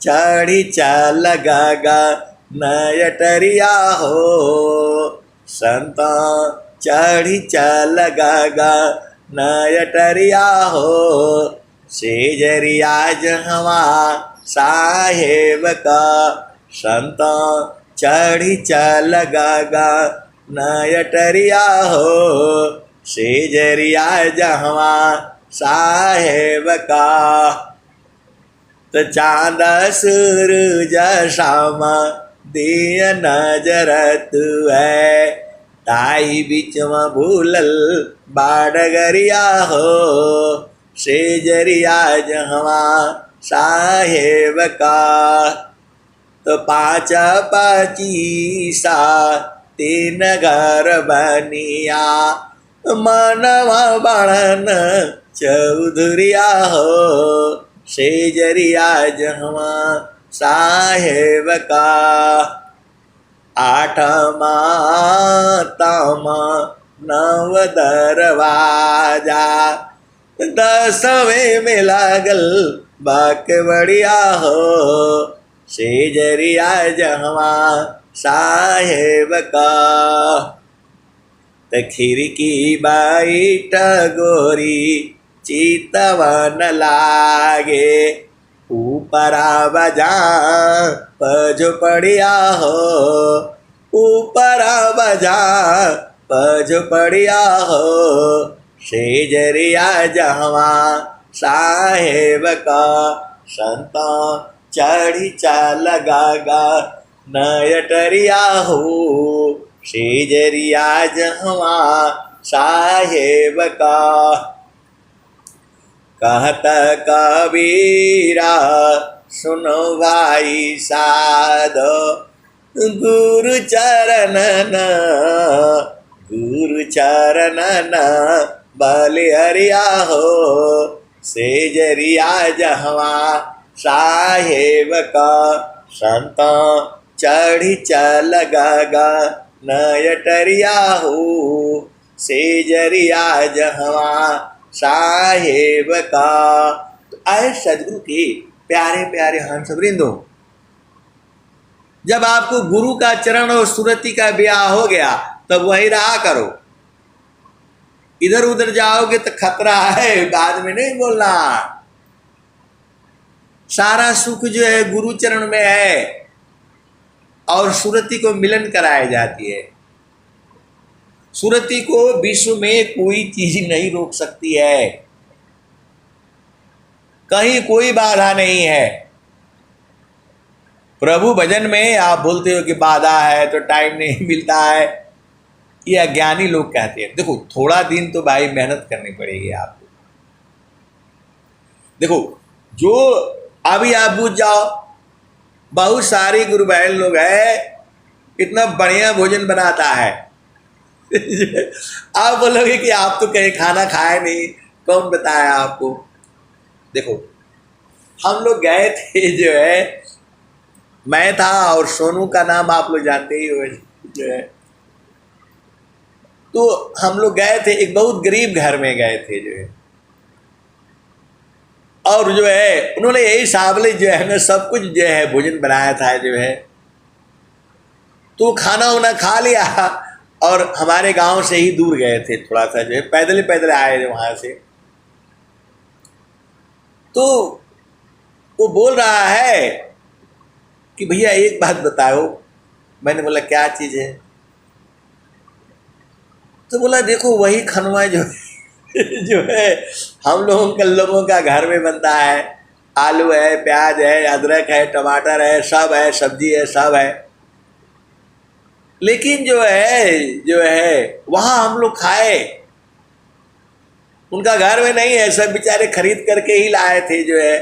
चढ़ी चल गा नयटरिया हो, संता चढ़ी चल गा नयटरिया हो, सेजरिया जहवा साहेब का, संता चढ़ी चल गा नयटरिया हो, सेजरिया जहवा साहेब का। तो चाँद सूरज शामा दिय नजर तू है, ताई बीच में भूलल बाडगरिया हो, सेजरिया जहवा साहेब का। तो पाँच पचीसा तीन घर बनिया, मनवा बड़न चौधरिया हो, सेजरिया जहवा साहेब का। आठमा तमा नव दरवाजा, 10वें में लागल बाकवड़िया हो, सेजरिया जहवा साहेब का। त खिड़की बैठ गोरी चितवन लागे, ऊपरा बजा पझपड़िया हो, ऊपरा बजा पझपड़िया हो, सेजरिया जहवा साहेब का। संता चढ़ी चल गा नयटरिया हो, सेजरिया जहवा साहेब का। कहत कबीरा सुनो भाई साधो, गुरु चरणन बलिहरिया हो, सेजरिया जहवा साहेब का। संता चढ़ी चल गा नयटरिया हो, सेजरिया जहवा साहेब का। तो आए सदगुरु के प्यारे प्यारे हंस वृंदो, जब आपको गुरु का चरण और सुरति का ब्याह हो गया तब वही रहा करो। इधर उधर जाओगे तो खतरा है, बाद में नहीं बोलना। सारा सुख जो है गुरु चरण में है और सुरति को मिलन कराई जाती है। सुरति को विश्व में कोई चीज नहीं रोक सकती है, कहीं कोई बाधा नहीं है। प्रभु भजन में आप बोलते हो कि बाधा है तो टाइम नहीं मिलता है, ये अज्ञानी लोग कहते हैं। देखो थोड़ा दिन तो भाई मेहनत करनी पड़ेगी आपको। देखो जो अभी आप बुझ जाओ, बहुत सारी गुरु बहन लोग है, इतना बढ़िया भोजन बनाता है आप बोलोगे कि आप तो कहीं खाना खाए नहीं, कौन बताया आपको। देखो हम लोग गए थे जो है, मैं था और सोनू का नाम आप लोग जानते ही हो जो है, तो हम लोग गए थे एक बहुत गरीब घर में गए थे जो है, और जो है उन्होंने यही सावले जो है ना सब कुछ जो है भोजन बनाया था जो है, तो खाना वाना खा लिया और हमारे गांव से ही दूर गए थे थोड़ा सा जो है, पैदल पैदल आए थे वहाँ से। तो वो बोल रहा है कि भैया एक बात बताओ। मैंने बोला क्या चीज़ है। तो बोला देखो वही खनवा जो जो है हम लोगों का घर में बनता है, आलू है, प्याज है, अदरक है, टमाटर है, सब है, सब्जी है, सब है, लेकिन जो है वहाँ हम लोग खाए उनका घर में नहीं है, सब बेचारे खरीद करके ही लाए थे जो है।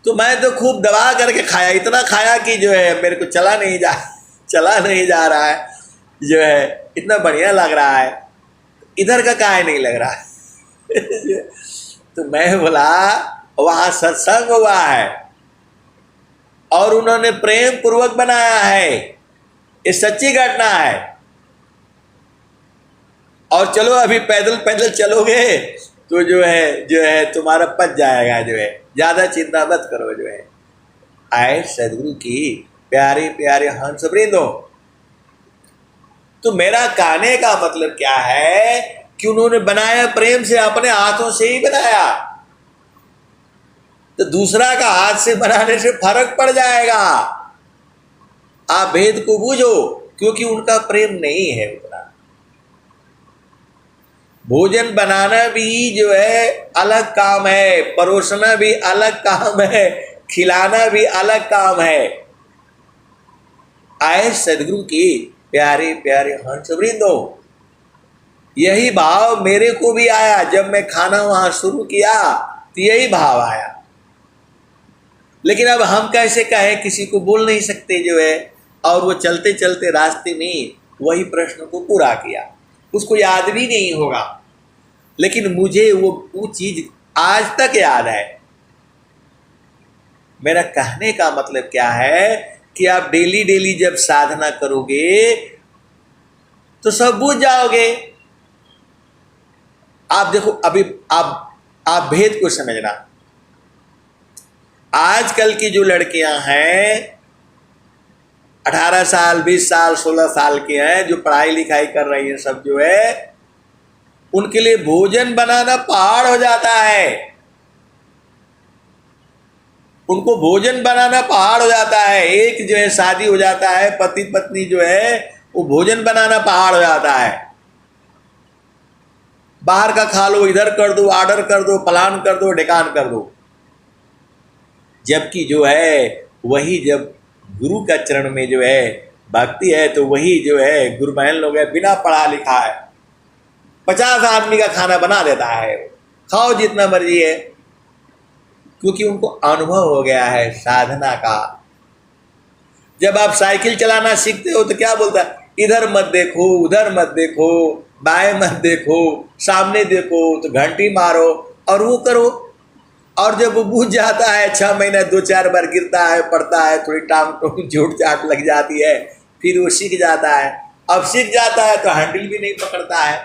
तो मैं तो खूब दबा करके खाया, इतना खाया कि जो है मेरे को चला नहीं जा रहा है जो है, इतना बढ़िया लग रहा है, इधर का काहे नहीं लग रहा है। तो मैं बोला वहाँ सत्संग हुआ है और उन्होंने प्रेम पूर्वक बनाया है, ये सच्ची घटना है। और चलो अभी पैदल पैदल चलोगे तो जो है तुम्हारा पच जाएगा जो है, ज़्यादा चिंता मत करो जो है। आए सदगुरु की प्यारे प्यारे हंस वृंदों। तो मेरा कहने का मतलब क्या है कि उन्होंने बनाया प्रेम से, अपने हाथों से ही बनाया, तो दूसरा का हाथ से बनाने से फर्क पड़ जाएगा। आप भेद को बूझो, क्योंकि उनका प्रेम नहीं है उतना। भोजन बनाना भी जो है अलग काम है, परोसना भी अलग काम है, खिलाना भी अलग काम है। आए सदगुरु की प्यारे प्यारे हंस वृंदों, यही भाव मेरे को भी आया जब मैं खाना वहां शुरू किया, तो यही भाव आया। लेकिन अब हम कैसे कहें, किसी को बोल नहीं सकते जो है। और वो चलते चलते रास्ते में वही प्रश्न को पूरा किया, उसको याद भी नहीं होगा, लेकिन मुझे वो चीज आज तक याद है। मेरा कहने का मतलब क्या है कि आप डेली डेली जब साधना करोगे तो सब बूझ जाओगे। आप देखो, अभी आप भेद को समझना। आजकल की जो लड़कियां हैं 18 साल 20 साल 16 साल की हैं, जो पढ़ाई लिखाई कर रही हैं, सब जो है उनके लिए भोजन बनाना पहाड़ हो जाता है। उनको भोजन बनाना पहाड़ हो जाता है। एक जो है शादी हो जाता है, पति पत्नी जो है वो भोजन बनाना पहाड़ हो जाता है। बाहर का खा लो, इधर कर दो, ऑर्डर कर दो, प्लान कर दो, ढिकान कर दो। जबकि जो है वही जब गुरु का चरण में जो है भक्ति है, तो वही जो है गुरु बहन लोग है, बिना पढ़ा लिखा है 50 आदमी का खाना बना देता है, खाओ जितना मर्जी है, क्योंकि उनको अनुभव हो गया है साधना का। जब आप साइकिल चलाना सीखते हो तो क्या बोलता है, इधर मत देखो, उधर मत देखो, बाएं मत देखो, सामने देखो, तो घंटी मारो और वो करो। और जब वो बूझ जाता है, 6 महीने 2-4 बार गिरता है, पड़ता है, थोड़ी टांग टोंग चोट चाट लग जाती है, फिर वो सीख जाता है। अब सीख जाता है तो हैंडल भी नहीं पकड़ता है,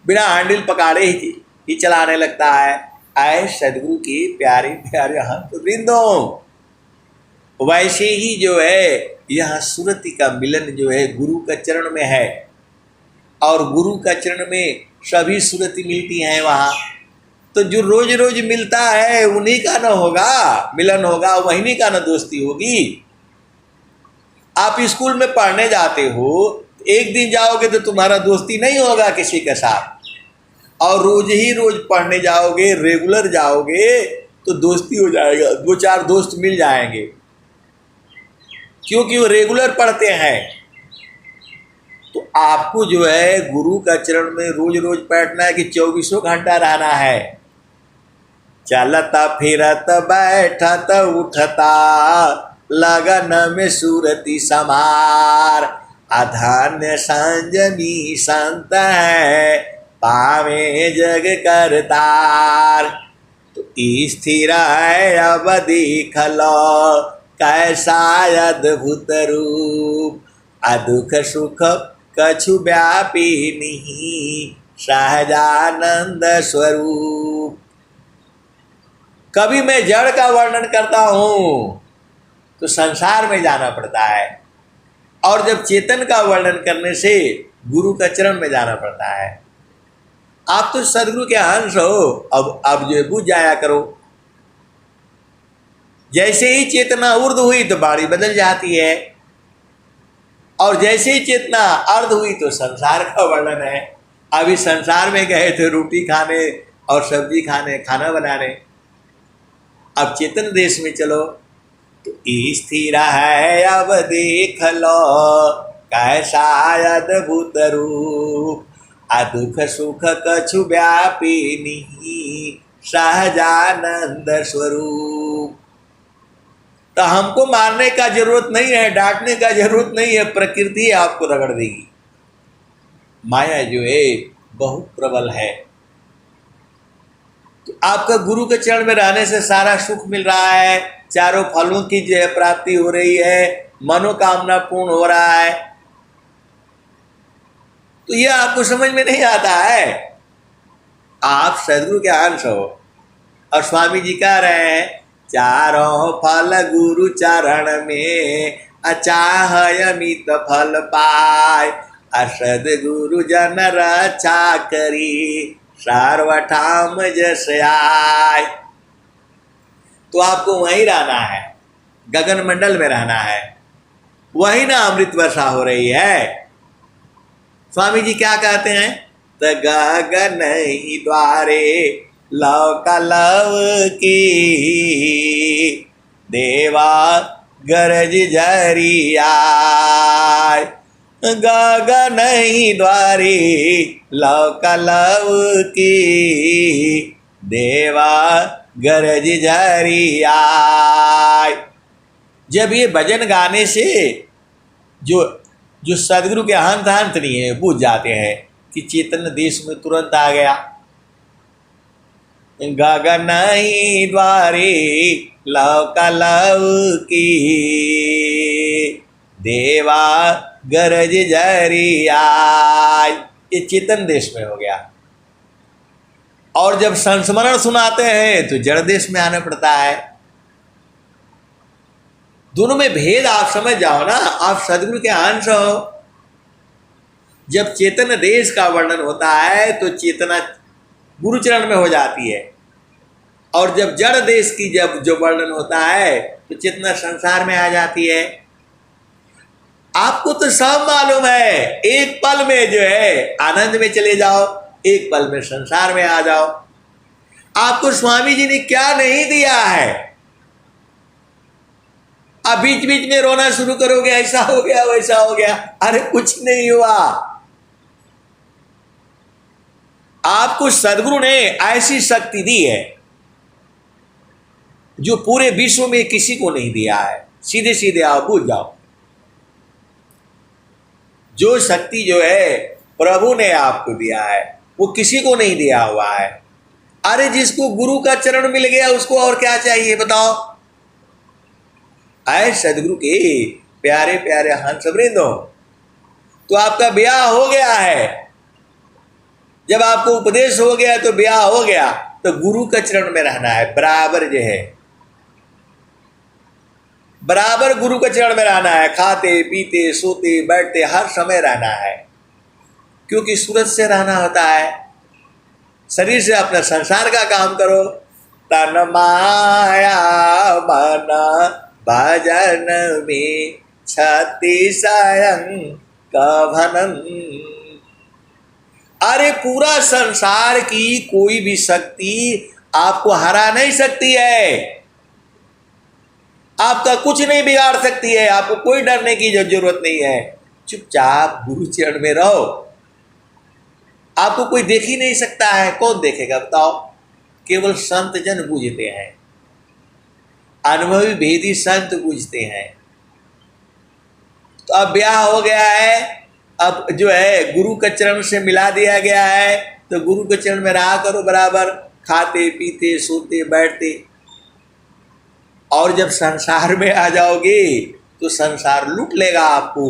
बिना हैंडल पकड़े ही चलाने लगता है। आए सदगुरु की प्यारे प्यारे हंस वृंदों, वैसे ही जो है यह सुरति का मिलन जो है गुरु का चरण में है, और गुरु का चरण में सभी सुरति मिलती हैं वहाँ। तो जो रोज रोज मिलता है उन्हीं का न होगा मिलन होगा, वहीं का न दोस्ती होगी। आप स्कूल में पढ़ने जाते हो, एक दिन जाओगे तो तुम्हारा दोस्ती नहीं होगा किसी के साथ, और रोज ही रोज पढ़ने जाओगे, रेगुलर जाओगे, तो दोस्ती हो जाएगा, 2-4 दोस्त मिल जाएंगे, क्योंकि वो रेगुलर पढ़ते हैं। तो आपको जो है गुरु का चरण में रोज रोज बैठना है कि 24 घंटा रहना है। चलता फिरत बैठत उठता लगन में सूरति समार, अधन्य संजनी संत है पावे जग करतार। तो स्थिर है अब देख लो कैसा अद्भुत रूप, अदुख सुख कछु व्यापी नहीं सहजानंद स्वरूप। कभी मैं जड़ का वर्णन करता हूँ तो संसार में जाना पड़ता है, और जब चेतन का वर्णन करने से गुरु का चरण में जाना पड़ता है। आप तो सदगुरु के अंश हो, अब जो बुझ जाया करो। जैसे ही चेतना ऊर्ध्व हुई तो बाणी बदल जाती है, और जैसे ही चेतना अर्ध हुई तो संसार का वर्णन है। अभी संसार में गए थे रोटी खाने और सब्जी खाने, खाना बनाने। अब चेतन देश में चलो तो स्थिर है अब देख लो कैसा अद्भुत रूप, आ दुख सुख कछु व्यापिनी सहजानंद स्वरूप। तो हमको मारने का जरूरत नहीं है, डांटने का जरूरत नहीं है, प्रकृति आपको रगड़ देगी। माया जो है बहुत प्रबल है। तो आपका गुरु के चरण में रहने से सारा सुख मिल रहा है, चारों फलों की जो है प्राप्ति हो रही है, मनोकामना पूर्ण हो रहा है। तो यह आपको समझ में नहीं आता है। आप सदगुरु के अंश हो। और स्वामी जी कह रहे हैं चारों फल गुरु चरण में अचाह अमित फल पाए, सदगुरु जन रक्षा करी सर्वठाम जस आय। तो आपको वहीं रहना है, गगन मंडल में रहना है, वही ना अमृत वर्षा हो रही है। स्वामी जी क्या कहते हैं, त गगन ही द्वारे लव का लव की देवा गरज झरिया, गगन ही द्वारे लव का लव की देवा गरज झरिया। जब ये भजन गाने से जो सदगुरु के हंत हंत नहीं है बुझ जाते हैं कि चेतन देश में तुरंत आ गया। गगन ही द्वारे लव का लव की देवा गरज झरिया, ये चेतन देश में हो गया। और जब संस्मरण सुनाते हैं तो जड़ देश में आना पड़ता है। दोनों में भेद आप समझ जाओ ना। आप सदगुरु के अंश हो। जब चेतन देश का वर्णन होता है तो चेतना गुरुचरण में हो जाती है, और जब जड़ देश की जब जो वर्णन होता है तो चेतना संसार में आ जाती है। आपको तो सब मालूम है, एक पल में जो है आनंद में चले जाओ, एक पल में संसार में आ जाओ। आपको स्वामी जी ने क्या नहीं दिया है। अब बीच बीच में रोना शुरू करोगे, ऐसा हो गया वैसा हो गया। अरे कुछ नहीं हुआ। आपको सदगुरु ने ऐसी शक्ति दी है जो पूरे विश्व में किसी को नहीं दिया है। सीधे सीधे आओ, पूछ जाओ। जो शक्ति जो है प्रभु ने आपको दिया है वो किसी को नहीं दिया हुआ है। अरे जिसको गुरु का चरण मिल गया उसको और क्या चाहिए बताओ। आए सदगुरु के प्यारे प्यारे हंसवृंदो, तो आपका ब्याह हो गया है। जब आपको उपदेश हो गया तो ब्याह हो गया, तो गुरु के चरण में रहना है बराबर जो है, बराबर गुरु के चरण में रहना है। खाते पीते सोते बैठते हर समय रहना है, क्योंकि सूरज से रहना होता है। शरीर से अपना संसार का काम करो। तन माया मन भजन में छति स्वयं कभनन। अरे पूरा संसार की कोई भी शक्ति आपको हरा नहीं सकती है, आपका कुछ नहीं बिगाड़ सकती है। आपको कोई डरने की जरूरत नहीं है। चुपचाप गुरु चरण में रहो। आपको कोई देख ही नहीं सकता है। कौन देखेगा बताओ। केवल संत जन बूझते हैं, अनुभवी भेदी संत बूझते हैं। तो अब ब्याह हो गया है, अब जो है गुरु के चरण से मिला दिया गया है, तो गुरु के चरण में रहा करो बराबर, खाते पीते सोते बैठते। और जब संसार में आ जाओगे तो संसार लूट लेगा आपको।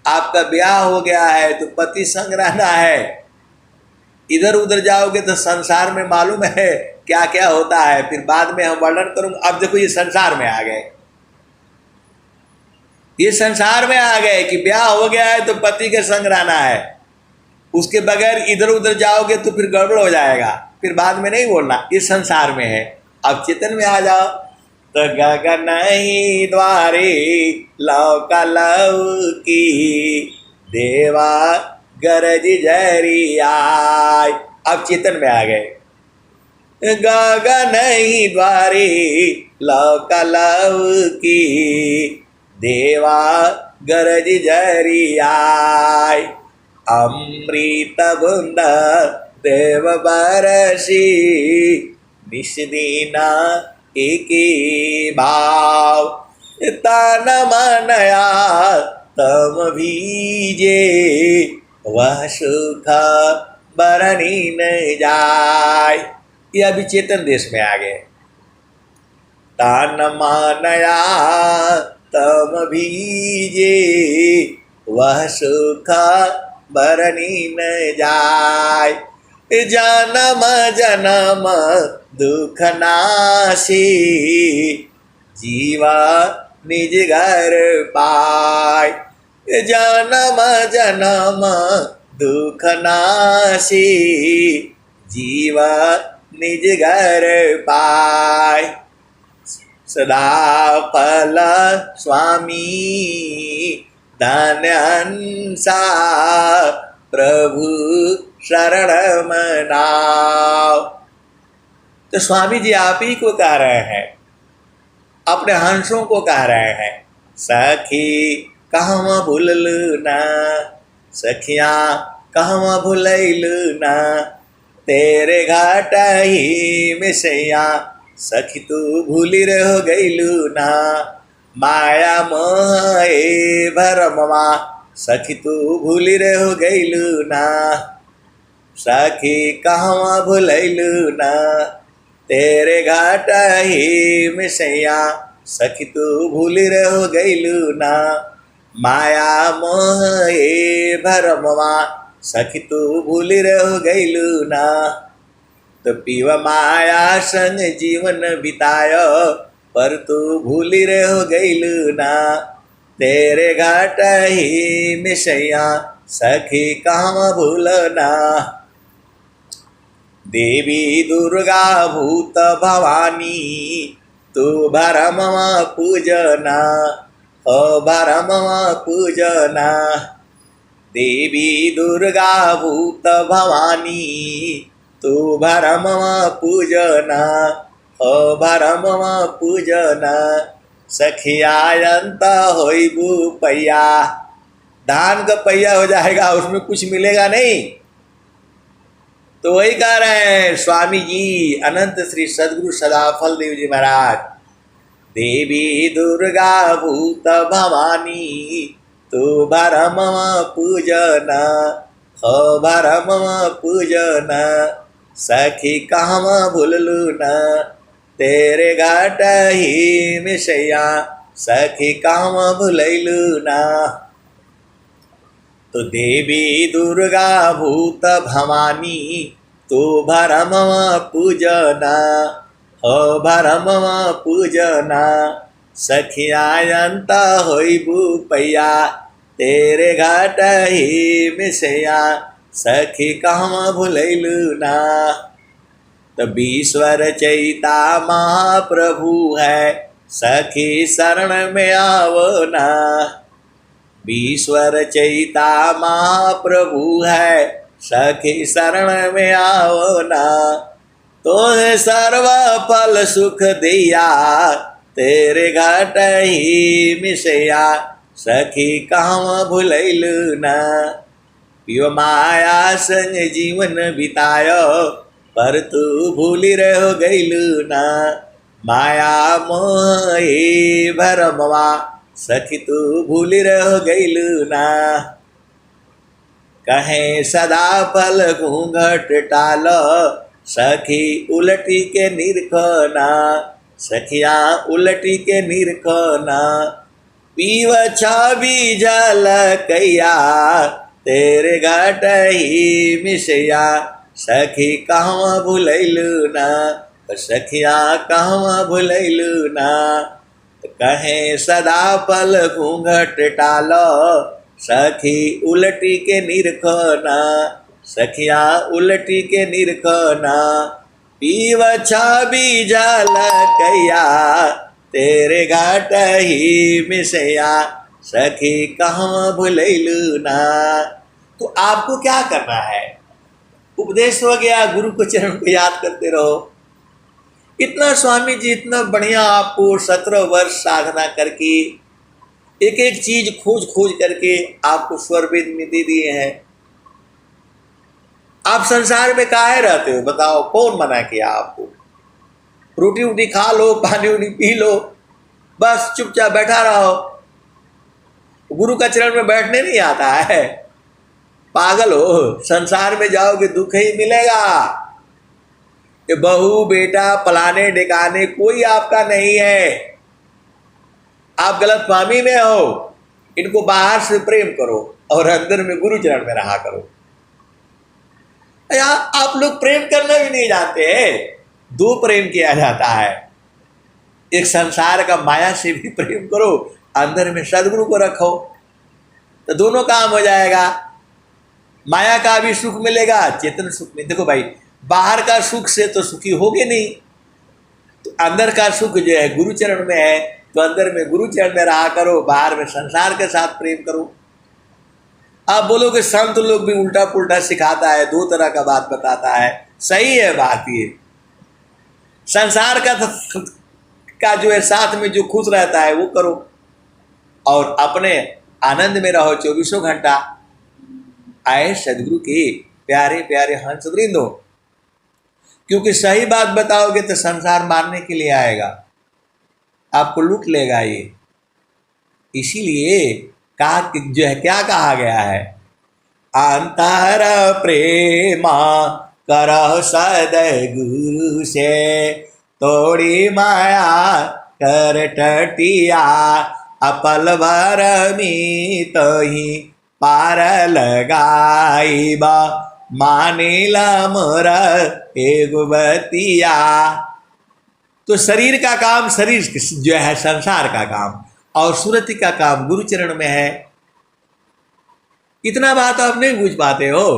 आपका ब्याह हो गया है तो पति संग रहना है। इधर उधर जाओगे तो संसार में मालूम है क्या क्या होता है, फिर बाद में हम वर्णन करूंगा। अब देखो ये संसार में आ गए, ये संसार में आ गए कि ब्याह हो गया है तो पति के संग रहना है। उसके बगैर इधर उधर जाओगे तो फिर गड़बड़ हो जाएगा, फिर बाद में नहीं बोलना। ये संसार में है। अब चेतन में आ जाओ। तो गगन ही द्वारे लव का लव की देवा गरज झरिया। अब चेतन में आ गए। गगन ही द्वारे लव का लव की देवा गरज झरिया। अमृत बूंद देव बरसी निश दिन एक भाव तन मनया तम भीजे वह सुख बरनी न जाय। ये अभी चेतन देश में आ गए। तन मनया तम भीजे वह सुख बरनी न जाय। जन्म जन्म दुख नासी जीवा निज घर पाय। जन्म जन्म दुख नासी जीवा निज घर पाय। सदा फल स्वामी धन्यंसा प्रभु शरण मनाओ। तो स्वामी जी आप ही को कह रहे हैं, अपने हंसों को कह रहे हैं, सखी कहवा भूललू ना, सखिया कहवा भूलैलू ना, तेरे घाट ही मिसैया सखी तू भूली रह गईलू ना। माया मोह ए भरमवा सखी तू भूली रह गईलू ना। सखी कहवा भूलैलू ना, तेरे घाट ही मिसैया सखी तू भूली रह गईलू ना। माया मोह ए भरमवा सखी तू भूली रह गईलू ना। तो पीव माया संग जीवन बितायो पर तू भूली रह गईलू ना। तेरे घाट ही मिसैया सखी कहवा भूलना। देवी दुर्गा भूत भवानी तू भरमवा पूजना, ओ भरमवा पूजना। देवी दुर्गा भूत भवानी तू भरमवा पूजना, ओ भरमवा पूजना। सखियायंत होइबू पैया, धान का पैया हो जाएगा, उसमें कुछ मिलेगा नहीं। तो वही कह रहे हैं स्वामी जी अनंत श्री सद्गुरु सदाफल देव जी महाराज। देवी दुर्गा भूत भवानी तू भरमवा पूजना, हो भरमवा पूजना। सखी कहवा भूललू ना, तेरे घाट ही मिसैया सखी कहवा भूलैलू ना। तो देवी दुर्गा भूत भवानी तू भरमवा पूजना, हो भरमवा पूजना। सखियायंत होइबू पैया, तेरे घाट ही मिसैया सखी कहवा भूलैलू ना। तब ईश्वर चैता महाप्रभु है, सखी शरण में आवो ना। ईश्वर चैता महाप्रभु है, सखी शरण में आओ ना। तोहे सर्व फल सुख दिया, तेरे घाट ही मिसैया सखी कहवा भूलैलू ना। पियो माया संग जीवन बितायो पर तू भूली रह गईलू ना। माया मोह भरमवा सखी तू भूली रह गईलू ना। कहे सदा पल घूंघट टालो, सखी उलटी के निरखना। सखिया उलटी के निरखना। पीव छवि जल कैया, तेरे घाट ही मिसैया सखी कहवा भूलैलू ना। सखिया कहवा भूलैलू ना। कहे सदा पल घूंघट टालो, सखी उलटी के निरखना। सखिया उलटी के निरखना। पीव छवि जल कैया, तेरे घाट ही मिसैया सखी कहवा भूलैलू ना। तो आपको क्या करना है? उपदेश हो गया, गुरु को चरण को याद करते रहो। इतना स्वामी जी इतना बढ़िया आपको 17 वर्ष साधना करके एक एक चीज खोज खोज करके आपको स्वर वेद में दे दिए हैं। आप संसार में काहे रहते हो बताओ, कौन मना किया आपको? रोटी वोटी खा लो, पानी उनी पी लो, बस चुपचाप बैठा रहो। गुरु का चरण में बैठने नहीं आता है? पागल हो, संसार में जाओगे दुख ही मिलेगा। ये बहू बेटा पलाने डिकाने कोई आपका नहीं है, आप गलत फहमी में हो। इनको बाहर से प्रेम करो और अंदर में गुरु चरण में रहा करो। यार आप लोग प्रेम करना भी नहीं जानते हैं। दो प्रेम किया जाता है, एक संसार का माया से भी प्रेम करो, अंदर में सदगुरु को रखो, तो दोनों काम हो जाएगा। माया का भी सुख मिलेगा, चेतन सुख में। देखो भाई, बाहर का सुख से तो सुखी होगे नहीं, तो अंदर का सुख जो है गुरु चरण में है, तो अंदर में गुरु चरण में रहा करो, बाहर में संसार के साथ प्रेम करो। आप बोलोगे संत लोग भी उल्टा पुल्टा सिखाता है, दो तरह का बात बताता है। सही है बात ये, संसार का जो है साथ में जो खुश रहता है वो करो, और अपने आनंद में रहो 24 घंटा। आए सदगुरु के प्यारे प्यारे हंस वृंदो, क्योंकि सही बात बताओगे तो संसार मारने के लिए आएगा, आपको लूट लेगा ये। इसीलिए कहा जो है, क्या कहा गया है, अंतर प्रेमा करह सदगुरु से, तोड़ी माया कर टटिया, अपल भर मीत ही पार लगाईबा, मानिला मोर एगो बतिया। तो शरीर का काम शरीर जो है संसार का काम, और सुरति का काम गुरु चरण में है। इतना बात आप नहीं बुझ पाते हो।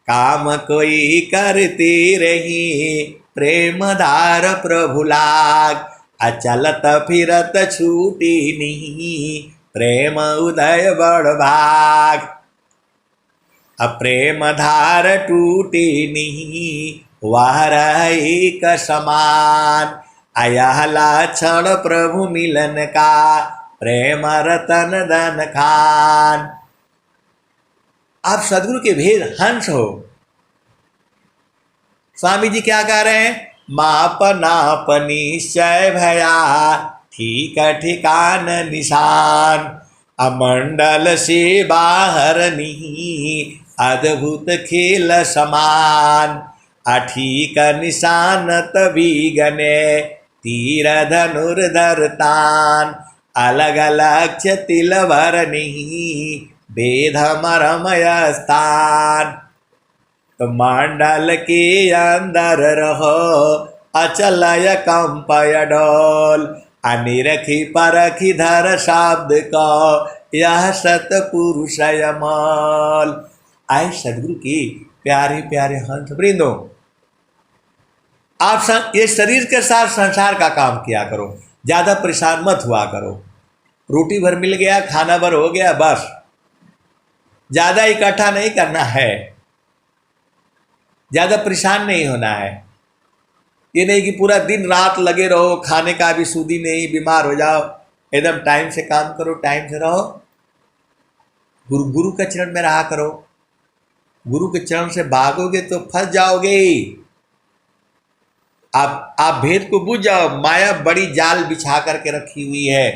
काम कोई करती रही प्रेम धार प्रभु लाग, अचलत फिरत छूटी नहीं प्रेम उदय बड़ भाग। अप्रेम धार टूटी नहीं वह रही का समान, अयहला क्षण प्रभु मिलन का प्रेम रतन धन खान। आप सदगुरु के भेद हंस हो। स्वामी जी क्या कह रहे हैं, माप नाप निश्चय भया ठीक ठिकान निशान, अमंडल से बाहर नहीं अद्भुत खेल समान, अठीक निशान तभी गने तीर धनुर्धर तान, अलग अलग तिल भर नहीं भेद मरमय स्थान। तो मंडल के अंदर रहो अचलय कंपय डोल, अनिरखी परखी धर शब्द को यह सतपुरुष अमल। आए सदगुरु की प्यारे प्यारे हंस वृंदो, आप ये शरीर के साथ संसार का काम किया करो, ज़्यादा परेशान मत हुआ करो। रोटी भर मिल गया, खाना भर हो गया, बस ज़्यादा इकट्ठा नहीं करना है, ज़्यादा परेशान नहीं होना है। ये नहीं कि पूरा दिन रात लगे रहो, खाने का भी सूदी नहीं, बीमार हो जाओ। एकदम टाइम से काम करो, टाइम से रहो, गुरु के चरण में रहा करो। गुरु के चरण से भागोगे तो फंस जाओगे। आप भेद को बुझ जाओ। माया बड़ी जाल बिछा करके रखी हुई है।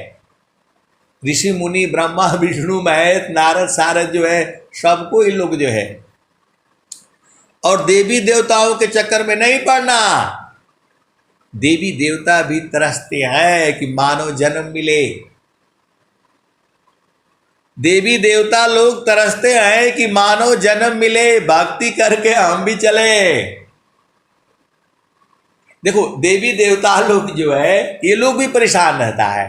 ऋषि मुनि ब्रह्मा विष्णु महेश नारद सारद जो है सबको इन लोग जो है, और देवी देवताओं के चक्कर में नहीं पड़ना। देवी देवता भी तरसते हैं कि मानव जन्म मिले। देवी देवता लोग तरसते हैं कि मानव जन्म मिले, भक्ति करके हम भी चले। देखो देवी देवता लोग जो है ये लोग भी परेशान रहता है।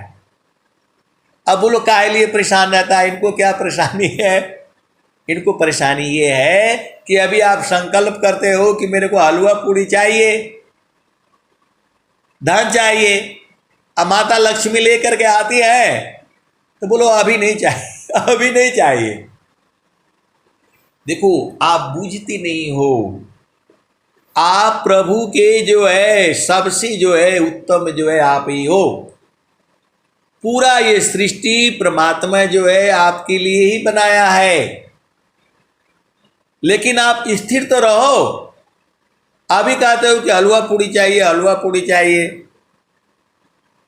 अब वो लोग काहे लिए परेशान रहता है, इनको क्या परेशानी है? इनको परेशानी ये है कि अभी आप संकल्प करते हो कि मेरे को हलवा पूड़ी चाहिए, धन चाहिए, अब माता लक्ष्मी लेकर के आती है तो बोलो अभी नहीं चाहिए, अभी नहीं चाहिए। देखो आप बूझती नहीं हो, आप प्रभु के जो है सबसे जो है उत्तम जो है आप ही हो। पूरा ये सृष्टि परमात्मा जो है आपके लिए ही बनाया है। लेकिन आप स्थिर तो रहो। अभी कहते हो कि हलवा पूड़ी चाहिए, हलवा पूड़ी चाहिए,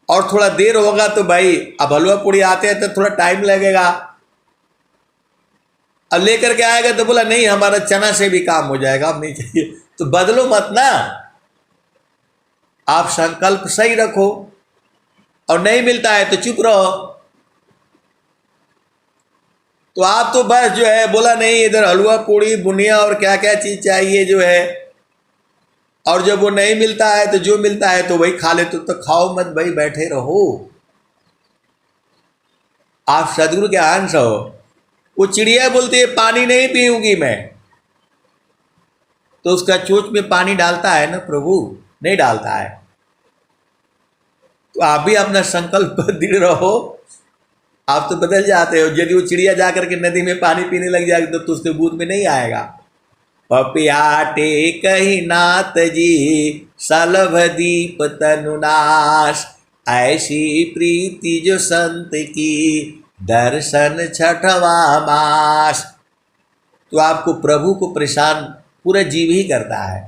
और थोड़ा देर होगा तो भाई अब हलवा पूड़ी आते हैं तो थोड़ा टाइम लगेगा। अब लेकर के आएगा तो बोला नहीं हमारा चना से भी काम हो जाएगा, अब नहीं चाहिए। तो बदलो मत ना, आप संकल्प सही रखो, और नहीं मिलता है तो चुप रहो। तो आप तो बस जो है बोला नहीं इधर हलवा पूड़ी बुनिया और क्या क्या चीज चाहिए जो है, और जब वो नहीं मिलता है तो जो मिलता है तो वही खा ले। तो खाओ मत भाई, बैठे रहो। आप सदगुरु के अंश हो। वो चिड़िया बोलती है पानी नहीं पीऊंगी मैं, तो उसका चोंच में पानी डालता है ना प्रभु? नहीं डालता है। तो आप भी अपना संकल्प दृढ़ रहो, आप तो बदल जाते हो। यदि वो चिड़िया जाकर के नदी में पानी पीने लग जाएगी तो उसके बूंद में नहीं आएगा। पपियाटे कही नाथ जी सलभ दीप तनुनाश, ऐसी प्रीति जो संत की दर्शन छठवा मास। तो आपको प्रभु को परेशान पूरा जीव ही करता है,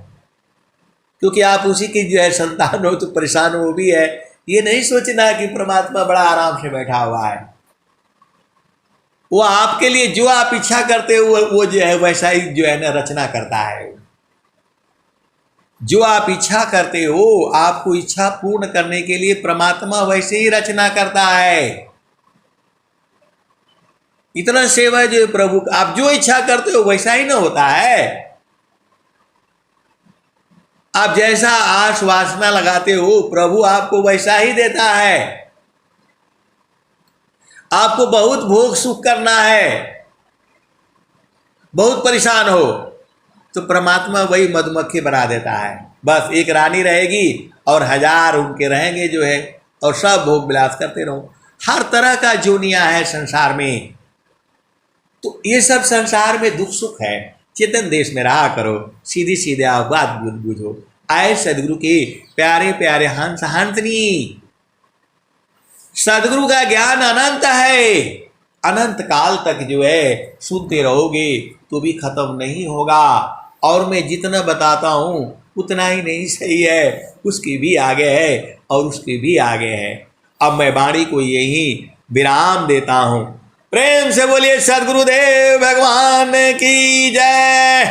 क्योंकि आप उसी की जो है संतान हो, तो परेशान वो भी है। ये नहीं सोचना कि परमात्मा बड़ा आराम से बैठा हुआ है। वो आपके लिए जो आप इच्छा करते हो वो जो है वैसा ही जो है ना रचना करता है। जो आप इच्छा करते हो, आपको इच्छा पूर्ण करने के लिए परमात्मा वैसे ही रचना करता है। इतना सेवा जो प्रभु, आप जो इच्छा करते हो वैसा ही ना होता है। आप जैसा आश वासना लगाते हो प्रभु आपको वैसा ही देता है। आपको बहुत भोग सुख करना है, बहुत परेशान हो, तो परमात्मा वही मधुमक्खी बना देता है। बस एक रानी रहेगी और 1000 उनके रहेंगे जो है, और सब भोग विलास करते रहो। हर तरह का जोनिया है संसार में। तो ये सब संसार में दुख सुख है। चेतन देश में रहा करो, सीधी सीधे आप बात बुझो। आए सदगुरु के प्यारे प्यारे हंस हंसनी। सदगुरु का ज्ञान अनंत है, अनंत काल तक जो है सुनते रहोगे तो भी खत्म नहीं होगा। और मैं जितना बताता हूँ उतना ही नहीं सही है, उसके भी आगे है और उसके भी आगे है। अब मैं वाणी को यही विराम देता हूँ। प्रेम से बोलिए सदगुरुदेव भगवान की जय।